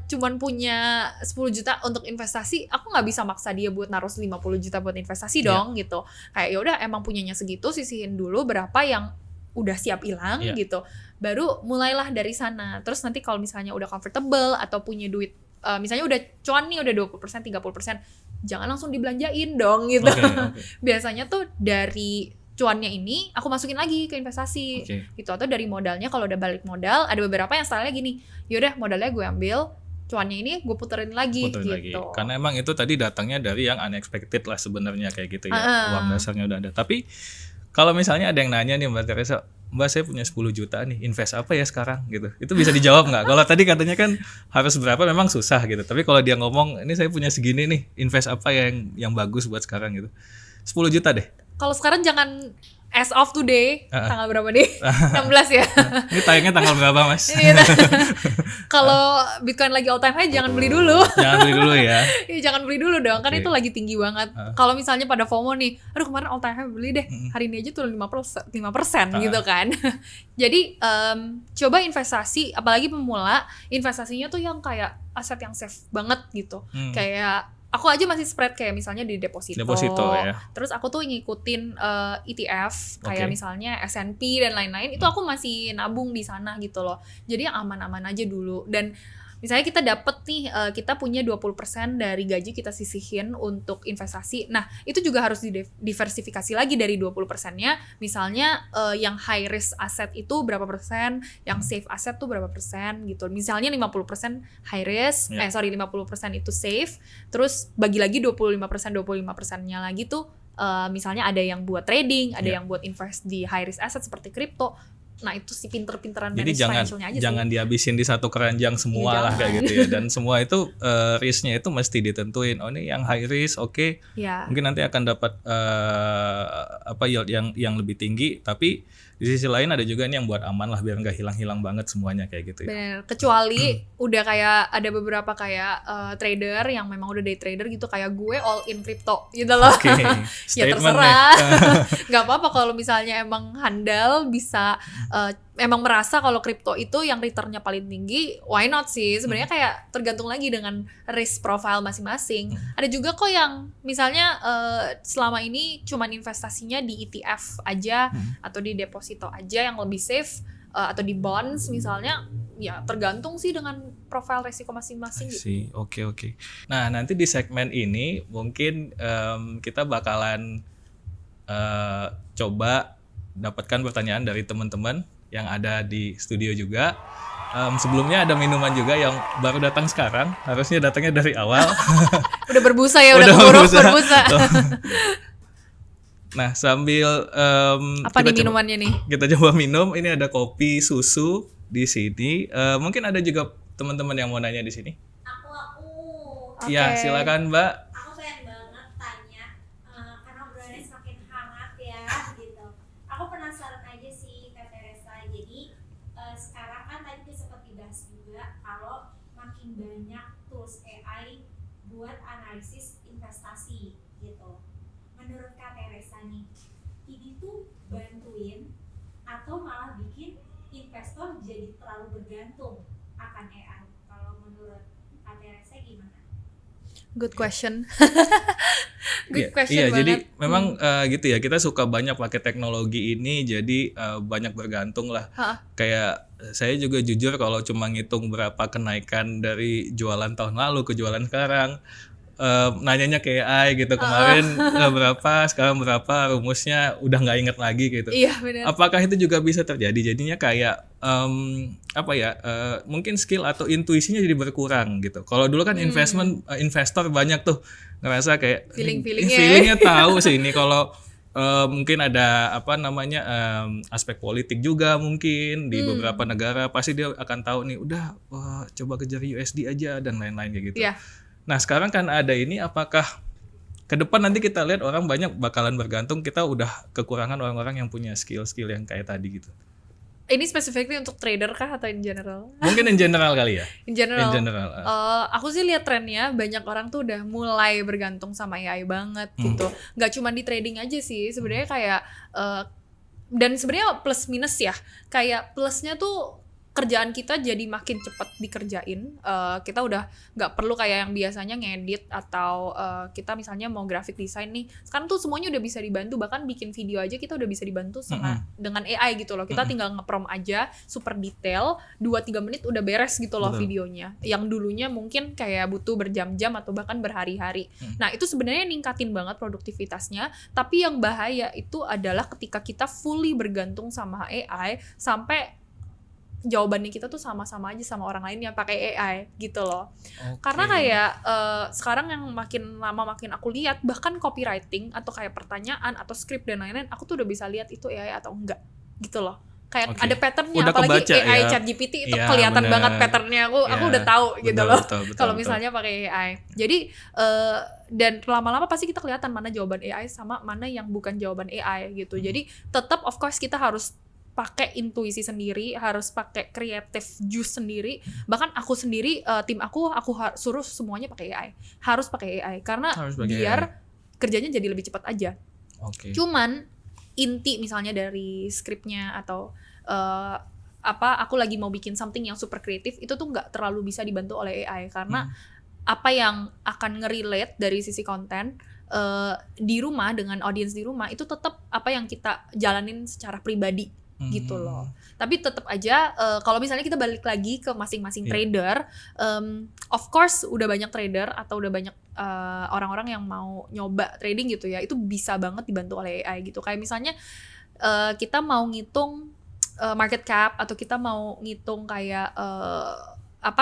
cuman punya 10 juta untuk investasi, aku nggak bisa maksa dia buat naruh 50 juta buat investasi dong gitu. Kayak ya udah emang punyanya segitu, sisihin dulu berapa yang udah siap hilang gitu. Baru mulailah dari sana. Terus nanti kalau misalnya udah comfortable atau punya duit misalnya udah cuan nih udah 20%, 30%, jangan langsung dibelanjain dong gitu. Okay. Biasanya tuh dari cuannya ini aku masukin lagi ke investasi gitu, atau dari modalnya kalau udah balik modal ada beberapa yang stylenya gini, yaudah modalnya gue ambil, cuannya ini gue puterin lagi gitu. Karena emang itu tadi datangnya dari yang unexpected lah sebenarnya kayak gitu ya. Uang dasarnya udah ada. Tapi kalau misalnya ada yang nanya nih Mbak Teresa, Mbak saya punya 10 juta nih, invest apa ya sekarang gitu. Itu bisa dijawab nggak? Kalau tadi katanya kan harus berapa memang susah gitu. Tapi kalau dia ngomong, ini saya punya segini nih, invest apa yang bagus buat sekarang gitu. 10 juta deh. Kalau sekarang jangan as of today, tanggal berapa nih? 16 ya. Ini tayangnya tanggal berapa Mas? Kalau Bitcoin lagi all time high jangan beli dulu. Jangan beli dulu ya. Jangan beli dulu dong, kan itu lagi tinggi banget. Kalau misalnya pada FOMO nih, aduh kemarin all time high beli deh, hari ini aja turun 5% gitu kan. Jadi coba investasi, apalagi pemula, investasinya tuh yang kayak aset yang safe banget gitu. Kayak aku aja masih spread kayak misalnya di deposito ya. Terus aku tuh ngikutin ETF kayak misalnya S&P dan lain-lain. Itu aku masih nabung di sana gitu loh. Jadi yang aman-aman aja dulu. Dan misalnya kita dapet nih, kita punya 20% dari gaji kita sisihin untuk investasi. Nah, itu juga harus diversifikasi lagi dari 20%-nya. Misalnya yang high risk aset itu berapa persen, yang safe aset tuh berapa persen gitu. Misalnya 50% high risk, 50% itu safe. Terus bagi lagi 25%-nya lagi tuh misalnya ada yang buat trading, ada yang buat invest di high risk aset seperti kripto. Nah itu sih pinter-pinteran manage financialnya aja. Jangan dihabisin di satu keranjang semua lah kayak gitu ya. Dan semua itu risknya itu mesti ditentuin. Oh ini yang high risk, oke. Mungkin nanti akan dapat yield yang lebih tinggi. Tapi di sisi lain ada juga ini yang buat aman lah biar nggak hilang-hilang banget semuanya kayak gitu ya. Bener. Kecuali udah kayak ada beberapa kayak trader yang memang udah day trader gitu, kayak gue all in crypto gitu loh. Ya terserah. Nggak apa-apa kalau misalnya emang handal bisa emang merasa kalau kripto itu yang returnnya paling tinggi, why not sih? Sebenarnya kayak tergantung lagi dengan risk profile masing-masing. Ada juga kok yang misalnya selama ini cuman investasinya di ETF aja atau di deposito aja yang lebih safe, atau di bonds misalnya, ya tergantung sih dengan profile risiko masing-masing gitu. Oke. Nah nanti di segmen ini mungkin kita bakalan coba dapatkan pertanyaan dari teman-teman yang ada di studio juga. Sebelumnya ada minuman juga yang baru datang sekarang, harusnya datangnya dari awal. Udah berbusa ya, udah keburu berbusa. Nah sambil apa nih minumannya nih? Kita coba minum. Ini ada kopi susu di sini. Mungkin ada juga teman-teman yang mau nanya di sini. Aku. Ya silakan Mbak. Aku pengen banget tanya karena obrolannya semakin hangat ya gitu. Aku penasaran aja sih Kak Teresa. Jadi sekarang kan tadi sempat dibahas juga kalau makin banyak tools AI buat analisis investasi gitu. Menurut Kak Teresa nih, ini tuh bantuin atau malah bikin investor jadi terlalu bergantung akan AI? Kalau menurut Kak Teresa gimana? Good question. Good question Iya, banget. jadi memang gitu ya, kita suka banyak pakai teknologi ini, jadi banyak bergantung lah. Kayak saya juga jujur kalau cuma ngitung berapa kenaikan dari jualan tahun lalu ke jualan sekarang, nanyanya ke AI gitu, kemarin berapa, sekarang berapa, rumusnya udah nggak inget lagi gitu. Iya benar. Apakah itu juga bisa terjadi? Jadinya kayak mungkin skill atau intuisinya jadi berkurang gitu. Kalau dulu kan investor banyak tuh ngerasa kayak feelingnya tahu sih ini kalau mungkin ada aspek politik juga mungkin di beberapa negara pasti dia akan tahu nih udah coba kejar USD aja dan lain-lain kayak gitu. Nah sekarang kan ada ini, apakah ke depan nanti kita lihat orang banyak bakalan bergantung, kita udah kekurangan orang-orang yang punya skill-skill yang kayak tadi gitu. Ini specifically untuk trader kah atau in general? Mungkin in general kali ya. In general. In general. Aku sih lihat trennya banyak orang tuh udah mulai bergantung sama AI banget gitu. Nggak cuma di trading aja sih, sebenarnya kayak dan sebenarnya plus minus ya. Kayak plusnya tuh kerjaan kita jadi makin cepat dikerjain. Kita udah nggak perlu kayak yang biasanya ngedit atau kita misalnya mau graphic design nih. Sekarang tuh semuanya udah bisa dibantu, bahkan bikin video aja kita udah bisa dibantu sama dengan AI gitu loh. Kita tinggal nge-prompt aja super detail, 2-3 menit udah beres gitu loh videonya. Yang dulunya mungkin kayak butuh berjam-jam atau bahkan berhari-hari. Nah, itu sebenarnya ningkatin banget produktivitasnya, tapi yang bahaya itu adalah ketika kita fully bergantung sama AI sampai jawabannya kita tuh sama-sama aja sama orang lain yang pakai AI gitu loh. Karena kayak sekarang yang makin lama makin aku lihat, bahkan copywriting atau kayak pertanyaan atau script dan lain-lain, aku tuh udah bisa lihat itu AI atau enggak gitu loh. Kayak ada patternnya, udah apalagi kebaca, AI ya. ChatGPT itu Ya, kelihatan bener. banget patternnya. Aku udah tahu gitu loh. Kalau misalnya pakai AI. Jadi dan lama-lama pasti kita kelihatan mana jawaban AI sama mana yang bukan jawaban AI gitu. Jadi tetap of course kita harus pakai intuisi sendiri, harus pakai creative juice sendiri. Bahkan aku sendiri, tim aku suruh semuanya pakai AI. Harus pakai AI karena biar kerjanya jadi lebih cepat aja. Cuman inti misalnya dari skripnya atau aku lagi mau bikin something yang super kreatif, itu tuh nggak terlalu bisa dibantu oleh AI karena apa yang akan nge-relate dari sisi konten di rumah dengan audience di rumah itu tetap apa yang kita jalanin secara pribadi gitu loh. Tapi tetap aja kalau misalnya kita balik lagi ke masing-masing trader, of course udah banyak trader atau udah banyak orang-orang yang mau nyoba trading gitu ya, itu bisa banget dibantu oleh AI gitu. Kayak misalnya kita mau ngitung market cap atau kita mau ngitung kayak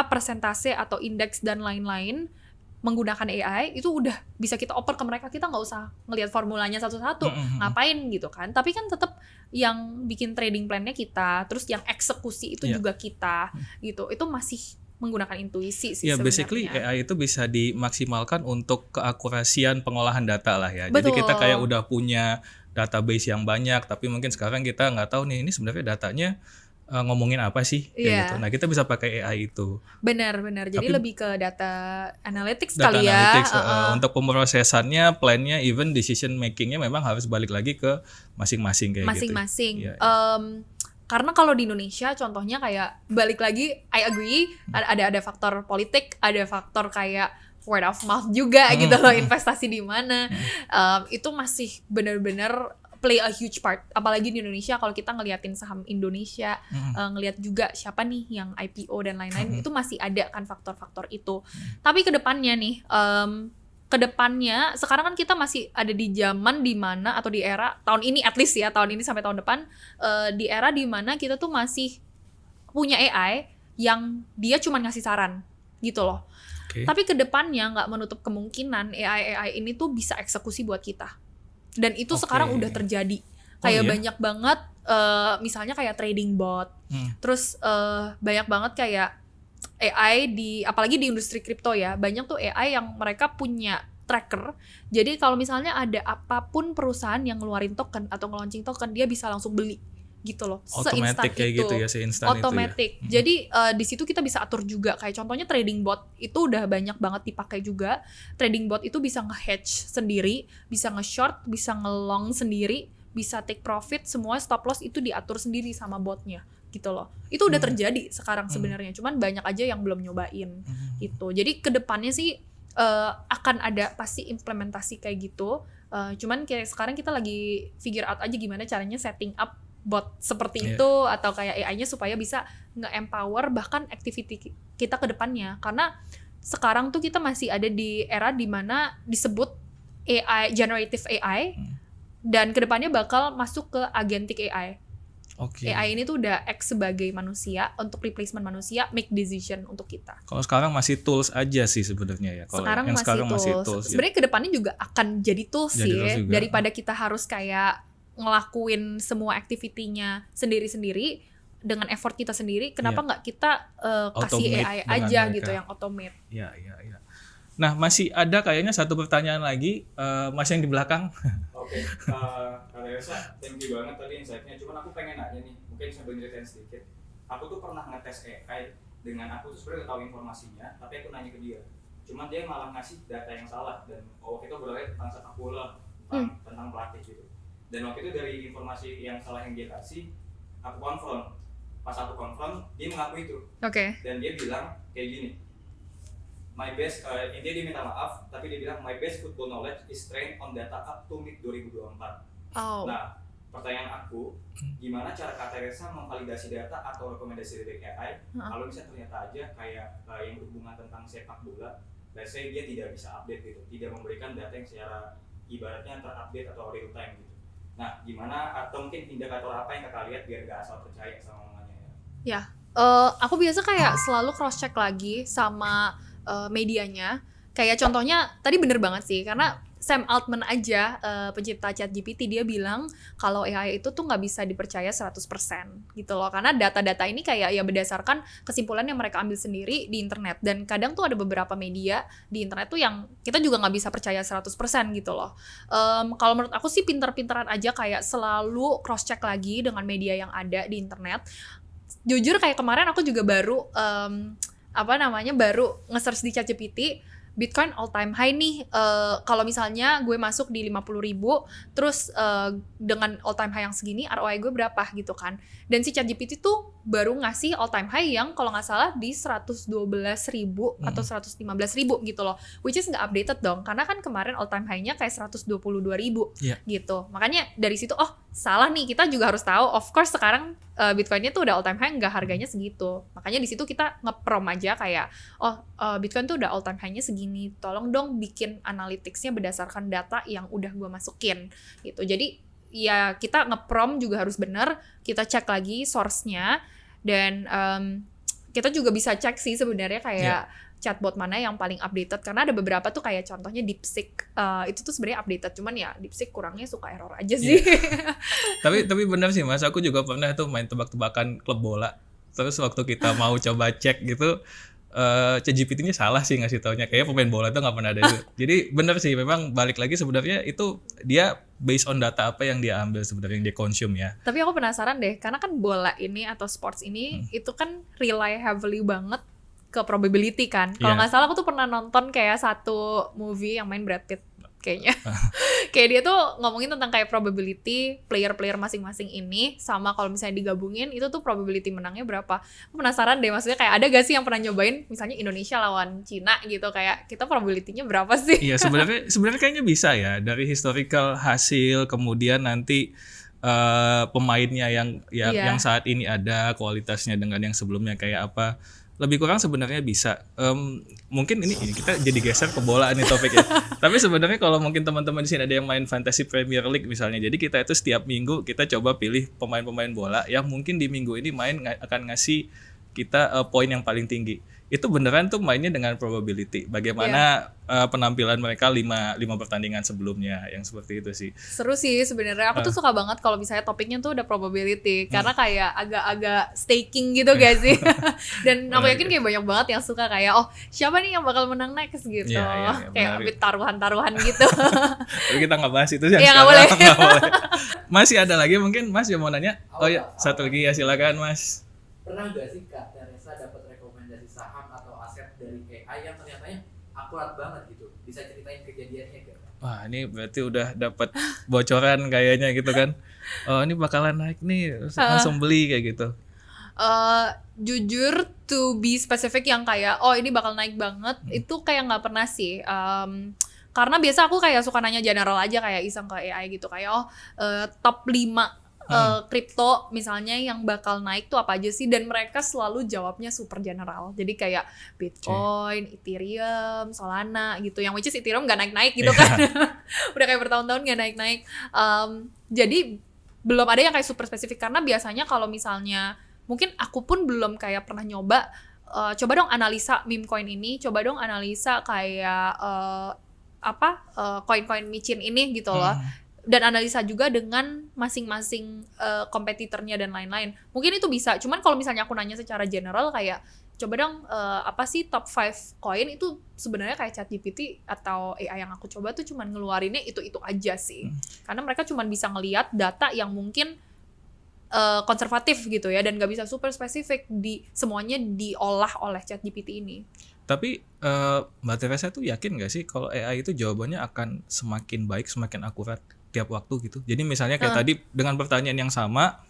persentase atau indeks dan lain-lain menggunakan AI, itu udah bisa kita oper ke mereka, kita nggak usah ngelihat formulanya satu-satu, ngapain gitu kan. Tapi kan tetap yang bikin trading plan-nya kita, terus yang eksekusi itu juga kita gitu. Itu masih menggunakan intuisi sih sebenarnya. Basically AI itu bisa dimaksimalkan untuk keakurasian pengolahan data lah ya. Betul. Jadi kita kayak udah punya database yang banyak, tapi mungkin sekarang kita nggak tahu nih ini sebenarnya datanya ngomongin apa sih gitu. Nah, kita bisa pakai AI itu. Benar. Jadi lebih ke data analytics Data kali analytics, ya. untuk pemrosesannya, plan-nya, even decision making-nya memang harus balik lagi ke masing-masing kayak masing-masing. gitu. Karena kalau di Indonesia contohnya kayak balik lagi, I agree ada faktor politik, ada faktor kayak word of mouth juga gitu loh, investasi di mana. Itu masih benar-benar play a huge part, apalagi di Indonesia kalau kita ngeliatin saham Indonesia, ngeliat juga siapa nih yang IPO dan lain-lain, itu masih ada kan faktor-faktor itu. Tapi kedepannya nih, sekarang kan kita masih ada di zaman dimana atau di era tahun ini, at least ya tahun ini sampai tahun depan, di era dimana kita tuh masih punya AI yang dia cuma ngasih saran gitu loh. Tapi kedepannya nggak menutup kemungkinan AI ini tuh bisa eksekusi buat kita. Dan itu sekarang udah terjadi. Kayak banyak banget, misalnya kayak trading bot. Terus banyak banget kayak AI apalagi di industri kripto ya, banyak tuh AI yang mereka punya tracker. Jadi kalau misalnya ada apapun perusahaan yang ngeluarin token atau nge-launching token, dia bisa langsung beli gitu loh. Otomatis kayak gitu ya, seinstan itu ya. Jadi di situ kita bisa atur juga, kayak contohnya trading bot itu udah banyak banget dipakai juga. Trading bot itu bisa nge-hedge sendiri, bisa nge-short, bisa nge-long sendiri, bisa take profit, semua stop loss itu diatur sendiri sama botnya gitu loh. Itu udah terjadi sekarang sebenarnya, cuman banyak aja yang belum nyobain gitu. Jadi kedepannya sih akan ada pasti implementasi kayak gitu. Cuman kayak sekarang kita lagi figure out aja gimana caranya setting up bot seperti itu atau kayak AI-nya supaya bisa nge-empower bahkan activity kita ke depannya. Karena sekarang tuh kita masih ada di era dimana disebut AI, generative AI, dan ke depannya bakal masuk ke agentic AI. AI ini tuh udah act sebagai manusia untuk replacement manusia, make decision untuk kita. Kalau sekarang masih tools aja sih sebenarnya ya. Kalau sekarang masih tools. Sebenarnya ke depannya juga akan jadi tools sih, daripada kita harus kayak ngelakuin semua activity-nya sendiri-sendiri dengan effort kita sendiri, kenapa nggak kita kasih AI aja mereka gitu yang automate. Iya. Nah, masih ada kayaknya satu pertanyaan lagi, Mas yang di belakang. Oke, Kak Resa, thank you banget tadi insight-nya. Cuman aku pengen nanya nih, mungkin sambil ceritain sedikit. Aku tuh pernah ngetes AI dengan aku tuh sebenarnya tahu informasinya, tapi aku nanya ke dia. Cuman dia malah ngasih data yang salah dan waktu itu berarti tentang sepak bola, tentang pelatih gitu. Dan waktu itu dari informasi yang salah yang dia kasih, aku konfront. Pas aku konfront, dia mengaku itu. Oke. Dan dia bilang kayak gini. My best, intinya dia minta maaf, tapi dia bilang my best football knowledge is trained on data up to mid 2024. Oh. Nah, pertanyaan aku, gimana cara Kak Teresa memvalidasi data atau rekomendasi dari AI kalau misalnya ternyata aja kayak yang berhubungan tentang sepak bola, let's say dia tidak bisa update gitu, tidak memberikan data yang secara ibaratnya terupdate atau real time gitu. Nah, gimana atau mungkin indikator apa yang Kakak lihat biar gak asal percaya sama omongannya ya? Ya, aku biasa kayak selalu cross check lagi sama medianya. Kayak contohnya tadi bener banget sih, karena Sam Altman aja, pencipta ChatGPT, dia bilang kalau AI itu tuh nggak bisa dipercaya 100% gitu loh. Karena data-data ini kayak ya berdasarkan kesimpulan yang mereka ambil sendiri di internet. Dan kadang tuh ada beberapa media di internet tuh yang kita juga nggak bisa percaya 100% gitu loh. Kalau menurut aku sih pinter-pinteran aja kayak selalu cross-check lagi dengan media yang ada di internet. Jujur kayak kemarin aku juga baru, baru nge-search di ChatGPT, Bitcoin all time high nih, kalau misalnya gue masuk di 50.000, terus dengan all time high yang segini, ROI gue berapa gitu kan. Dan si ChatGPT tuh baru ngasih all time high yang kalau nggak salah di 112.000 atau 115.000 gitu loh. Which is nggak updated dong, karena kan kemarin all time high-nya kayak 122.000 gitu. Makanya dari situ, oh salah nih, kita juga harus tahu, of course sekarang Bitcoin-nya tuh udah all time high, nggak harganya segitu. Makanya di situ kita nge-prom aja kayak, Bitcoin tuh udah all time high-nya segini, tolong dong bikin analytics-nya berdasarkan data yang udah gue masukin gitu. Jadi ya kita nge-prom juga harus bener, kita cek lagi source-nya, dan kita juga bisa cek sih sebenarnya kayak chatbot mana yang paling updated, karena ada beberapa tuh kayak contohnya DeepSeek, itu tuh sebenarnya updated, cuman ya DeepSeek kurangnya suka error aja sih. Tapi benar sih Mas, aku juga pernah tuh main tebak-tebakan klub bola. Terus waktu kita mau coba cek gitu, ChatGPT-nya salah sih ngasih taunya, kayak pemain bola tuh nggak pernah ada itu. Jadi benar sih, memang balik lagi sebenarnya itu dia based on data apa yang dia ambil sebenarnya, yang dia consume ya. Tapi aku penasaran deh, karena kan bola ini atau sports ini itu kan rely heavily banget ke probability kan. Kalau nggak salah aku tuh pernah nonton kayak satu movie yang main Brad Pitt kayaknya. Kayak dia tuh ngomongin tentang kayak probability player-player masing-masing ini, sama kalau misalnya digabungin itu tuh probability menangnya berapa. Aku penasaran deh, maksudnya kayak ada gak sih yang pernah nyobain misalnya Indonesia lawan Cina gitu, kayak kita probability-nya berapa sih? Iya, sebenarnya kayaknya bisa ya, dari historical hasil, kemudian nanti pemainnya yang saat ini ada, kualitasnya dengan yang sebelumnya kayak apa. Lebih kurang sebenarnya bisa. Mungkin ini kita jadi geser ke bola nih topiknya. Tapi sebenarnya kalau mungkin teman-teman di sini ada yang main Fantasy Premier League misalnya, jadi kita itu setiap minggu kita coba pilih pemain-pemain bola yang mungkin di minggu ini akan ngasih kita poin yang paling tinggi. Itu beneran tuh mainnya dengan probability. Bagaimana penampilan mereka 5 pertandingan sebelumnya, yang seperti itu sih. Seru sih sebenarnya. Aku tuh suka banget kalau misalnya topiknya tuh udah probability, karena kayak agak-agak staking gitu guys sih. Dan aku yakin kayak banyak banget yang suka kayak, oh siapa nih yang bakal menang next gitu. Kayak ambil taruhan-taruhan gitu. Tapi kita nggak bahas itu sih. Iya nggak boleh. Masih ada lagi mungkin Mas yang mau nanya? Oh ya, satu lagi ya, silakan Mas. Pernah nggak sih Kak Teresa dapat rekomendasi saham atau aset dari AI yang ternyatanya akurat banget gitu? Bisa ceritain kejadiannya gak? Wah, ini berarti udah dapat bocoran kayaknya gitu kan. Oh, ini bakalan naik nih, langsung beli kayak gitu. Jujur to be specific yang kayak ini bakal naik banget, itu kayak nggak pernah sih. Karena biasa aku kayak suka nanya general aja, kayak iseng ke AI gitu, kayak top 5 kripto misalnya yang bakal naik tuh apa aja sih, dan mereka selalu jawabnya super general. Jadi kayak Bitcoin, Ethereum, Solana gitu, yang which is Ethereum nggak naik-naik gitu kan. Udah kayak bertahun-tahun nggak naik-naik. Jadi belum ada yang kayak super spesifik, karena biasanya kalau misalnya mungkin aku pun belum kayak pernah nyoba, coba dong analisa meme coin ini, coba dong analisa kayak koin-koin micin ini gitu loh. Dan analisa juga dengan masing-masing kompetitornya dan lain-lain. Mungkin itu bisa, cuman kalau misalnya aku nanya secara general kayak, coba dong apa sih top 5 coin, itu sebenarnya kayak ChatGPT atau AI yang aku coba tuh cuman ngeluarinnya itu aja sih. Karena mereka cuman bisa ngelihat data yang mungkin konservatif gitu ya, dan nggak bisa super spesifik di semuanya diolah oleh ChatGPT ini. Tapi Mbak Teresa tuh yakin nggak sih kalau AI itu jawabannya akan semakin baik, semakin akurat tiap waktu gitu? Jadi misalnya kayak tadi dengan pertanyaan yang sama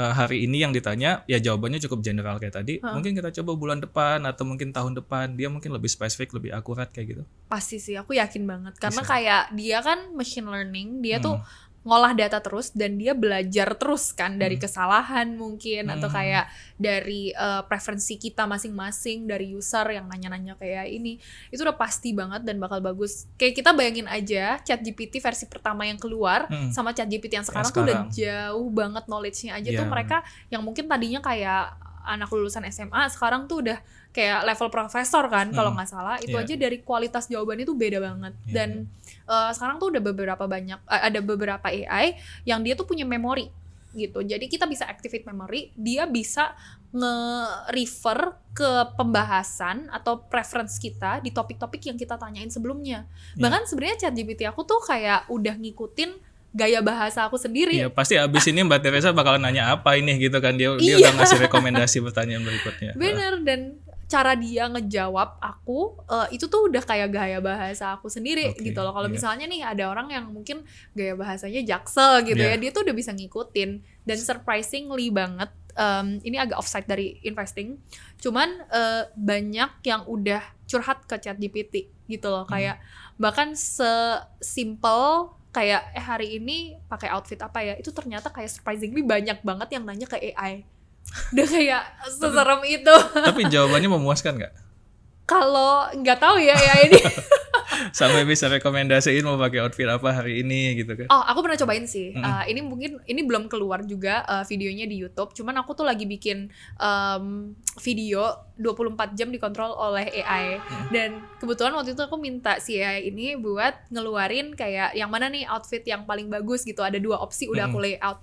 hari ini yang ditanya ya jawabannya cukup general kayak tadi, mungkin kita coba bulan depan atau mungkin tahun depan dia mungkin lebih spesifik, lebih akurat kayak gitu. Pasti sih, aku yakin banget karena Bisa. kayak dia kan machine learning, dia tuh ngolah data terus dan dia belajar terus kan dari kesalahan mungkin atau kayak dari preferensi kita masing-masing, dari user yang nanya-nanya kayak ini, itu udah pasti banget dan bakal bagus. Kayak kita bayangin aja ChatGPT versi pertama yang keluar sama ChatGPT yang sekarang tuh udah jauh banget knowledge-nya aja tuh mereka yang mungkin tadinya kayak anak lulusan SMA sekarang tuh udah kayak level profesor kan kalau nggak salah, itu aja dari kualitas jawabannya tuh beda banget. Dan sekarang tuh udah ada beberapa AI yang dia tuh punya memori gitu, jadi kita bisa activate memory, dia bisa nge-refer ke pembahasan atau preference kita di topik-topik yang kita tanyain sebelumnya. Bahkan sebenarnya ChatGPT aku tuh kayak udah ngikutin gaya bahasa aku sendiri. Iya, pasti abis ini Mbak Teresa bakalan nanya apa ini gitu kan, dia udah ngasih rekomendasi pertanyaan berikutnya. Bener, dan cara dia ngejawab aku itu tuh udah kayak gaya bahasa aku sendiri gitu loh. Kalau misalnya nih ada orang yang mungkin gaya bahasanya Jaksel gitu ya, dia tuh udah bisa ngikutin. Dan surprisingly banget, ini agak offside dari investing, cuman banyak yang udah curhat ke ChatGPT gitu loh. Kayak bahkan sesimpel kayak hari ini pakai outfit apa ya, itu ternyata kayak surprisingly banyak banget yang nanya ke AI. Udah kayak seserem itu. Tapi jawabannya memuaskan nggak? Kalau nggak tahu ya ini. Sampai bisa rekomendasiin mau pakai outfit apa hari ini gitu kan? Oh, aku pernah cobain sih. Ini mungkin ini belum keluar juga videonya di YouTube. Cuman aku tuh lagi bikin video 24 jam dikontrol oleh AI. Dan kebetulan waktu itu aku minta si AI ini buat ngeluarin kayak yang mana nih outfit yang paling bagus gitu. Ada 2 opsi udah aku layout.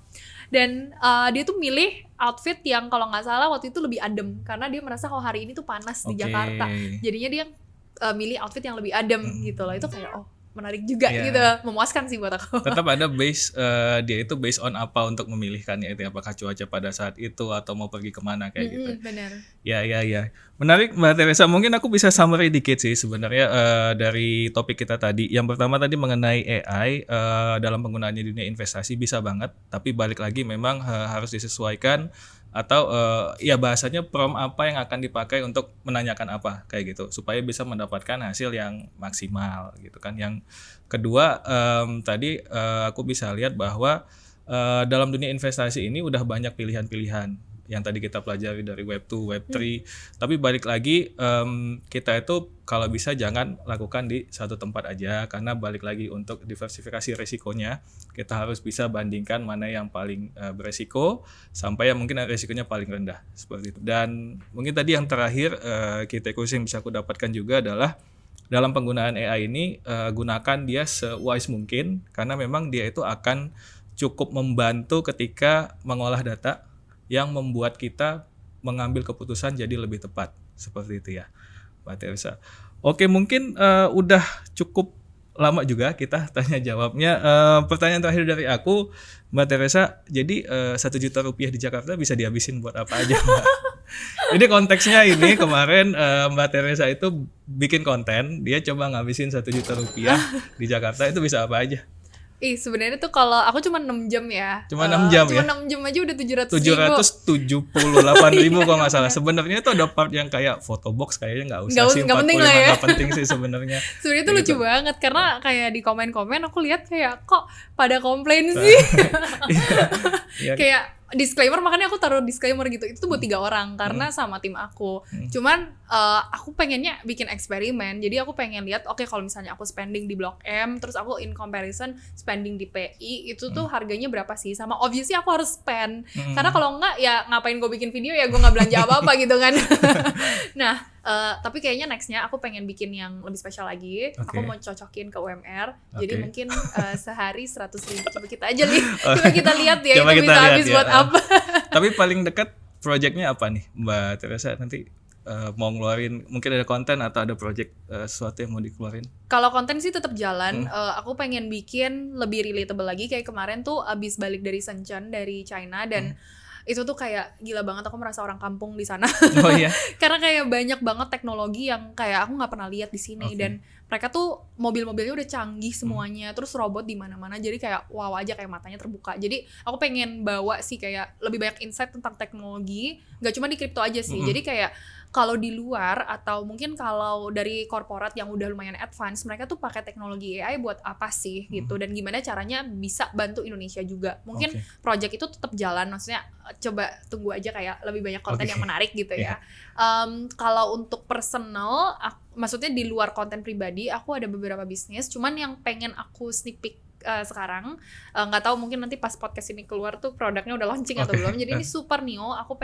Dan dia tuh milih outfit yang kalau nggak salah waktu itu lebih adem, karena dia merasa kalau hari ini tuh panas di Jakarta. Jadinya dia milih outfit yang lebih adem gitu loh. Itu kayak menarik juga gitu, memuaskan sih buat aku. Tetap ada dia itu based on apa untuk memilihkannya itu, apakah cuaca pada saat itu atau mau pergi kemana kayak gitu. Benar. Ya. Menarik Mbak Teresa, mungkin aku bisa summary dikit sih sebenarnya dari topik kita tadi. Yang pertama tadi mengenai AI dalam penggunaannya di dunia investasi bisa banget, tapi balik lagi memang harus disesuaikan atau ya bahasanya prompt apa yang akan dipakai untuk menanyakan apa kayak gitu supaya bisa mendapatkan hasil yang maksimal gitu kan. Yang kedua tadi aku bisa lihat bahwa dalam dunia investasi ini udah banyak pilihan-pilihan yang tadi kita pelajari dari Web 2, Web 3. Tapi balik lagi kita itu kalau bisa jangan lakukan di satu tempat aja, karena balik lagi untuk diversifikasi risikonya kita harus bisa bandingkan mana yang paling beresiko sampai yang mungkin risikonya paling rendah seperti itu. Dan mungkin tadi yang terakhir kita yang bisa aku dapatkan juga adalah dalam penggunaan AI ini gunakan dia sewise mungkin, karena memang dia itu akan cukup membantu ketika mengolah data yang membuat kita mengambil keputusan jadi lebih tepat seperti itu ya Mbak Teresa. Oke, mungkin udah cukup lama juga kita tanya jawabnya. Pertanyaan terakhir dari aku Mbak Teresa, jadi 1 juta rupiah di Jakarta bisa dihabisin buat apa aja Mbak? Ini konteksnya ini kemarin Mbak Teresa itu bikin konten, dia coba ngabisin 1 juta rupiah di Jakarta, itu bisa apa aja? Sebenarnya tuh kalau aku cuma 6 jam ya. Cuma 6 jam ya? Cuma 6 jam aja udah 778.000 kalau nggak salah. Sebenarnya itu ada part yang kayak photo box, kayaknya nggak usah sih. Nggak penting lah ya. Nggak penting sih sebenarnya. Sebenarnya tuh lucu banget karena kayak di komen-komen aku lihat kayak kok pada komplain sih. Kayak disclaimer, makanya aku taruh disclaimer gitu. Itu tuh buat 3 orang karena sama tim aku. Cuman aku pengennya bikin eksperimen. Jadi aku pengen lihat oke, kalau misalnya aku spending di Blok M terus aku in comparison spending di PI itu tuh harganya berapa sih? Sama obviously aku harus spend. Karena kalau enggak ya ngapain gue bikin video ya gue nggak belanja apa-apa gitu kan. Nah, tapi kayaknya nextnya aku pengen bikin yang lebih spesial lagi. Aku mau cocokin ke UMR. Jadi mungkin sehari 100.000. Coba kita aja coba kita lihat ya itu bisa habis buat apa. Tapi paling dekat projectnya apa nih Mbak Teresa nanti? mau ngeluarin, mungkin ada konten atau ada project sesuatu yang mau dikeluarin? Kalau konten sih tetap jalan. Aku pengen bikin lebih relatable lagi. Kayak kemarin tuh abis balik dari Shenzhen dari China dan itu tuh kayak gila banget, aku merasa orang kampung di sana. Oh iya. Karena kayak banyak banget teknologi yang kayak aku nggak pernah lihat di sini. Okay. Dan mereka tuh mobil-mobilnya udah canggih semuanya, terus robot di mana-mana. Jadi kayak wow aja, kayak matanya terbuka. Jadi aku pengen bawa sih kayak lebih banyak insight tentang teknologi, nggak cuma di kripto aja sih. Jadi kayak kalau di luar atau mungkin kalau dari korporat yang udah lumayan advance, mereka tuh pakai teknologi AI buat apa sih gitu, dan gimana caranya bisa bantu Indonesia juga. Mungkin project itu tetap jalan, maksudnya coba tunggu aja kayak lebih banyak konten yang menarik gitu ya. Kalau untuk personal, maksudnya di luar konten pribadi, aku ada beberapa bisnis, cuman yang pengen aku sneak peek sekarang, nggak tahu mungkin nanti pas podcast ini keluar tuh produknya udah launching atau belum. Jadi ini super new, aku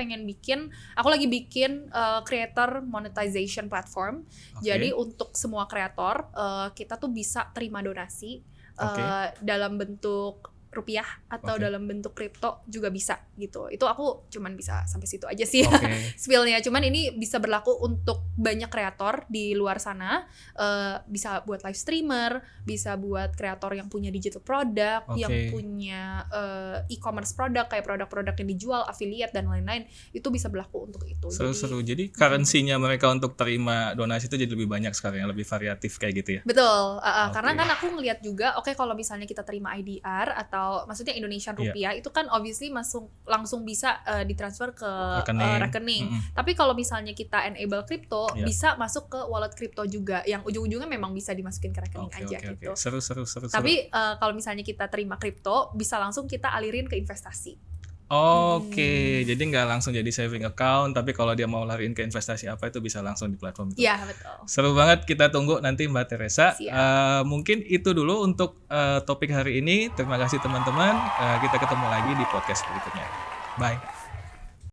lagi bikin creator monetization platform. Jadi untuk semua kreator kita tuh bisa terima donasi dalam bentuk rupiah atau dalam bentuk kripto juga bisa gitu. Itu aku cuman bisa sampai situ aja sih spillnya. Cuman ini bisa berlaku untuk banyak kreator di luar sana, bisa buat live streamer, bisa buat kreator yang punya digital product, yang punya e-commerce product kayak produk-produk yang dijual, affiliate dan lain-lain, itu bisa berlaku untuk itu. Seru-seru. Jadi currency-nya mereka untuk terima donasi itu jadi lebih banyak sekarang, yang lebih variatif kayak gitu ya. Betul, karena kan aku ngelihat juga, kalau misalnya kita terima IDR atau maksudnya Indonesian rupiah, itu kan obviously langsung bisa ditransfer ke rekening. Tapi kalau misalnya kita enable kripto, bisa masuk ke wallet kripto juga, yang ujung-ujungnya memang bisa dimasukin ke rekening aja gitu. Seru. Tapi kalau misalnya kita terima kripto, bisa langsung kita alirin ke investasi. Jadi nggak langsung jadi saving account, tapi kalau dia mau lariin ke investasi apa itu bisa langsung di platform itu. Iya, betul. Seru banget, kita tunggu nanti Mbak Teresa. Mungkin itu dulu untuk topik hari ini. Terima kasih teman-teman. Kita ketemu lagi di podcast berikutnya. Bye.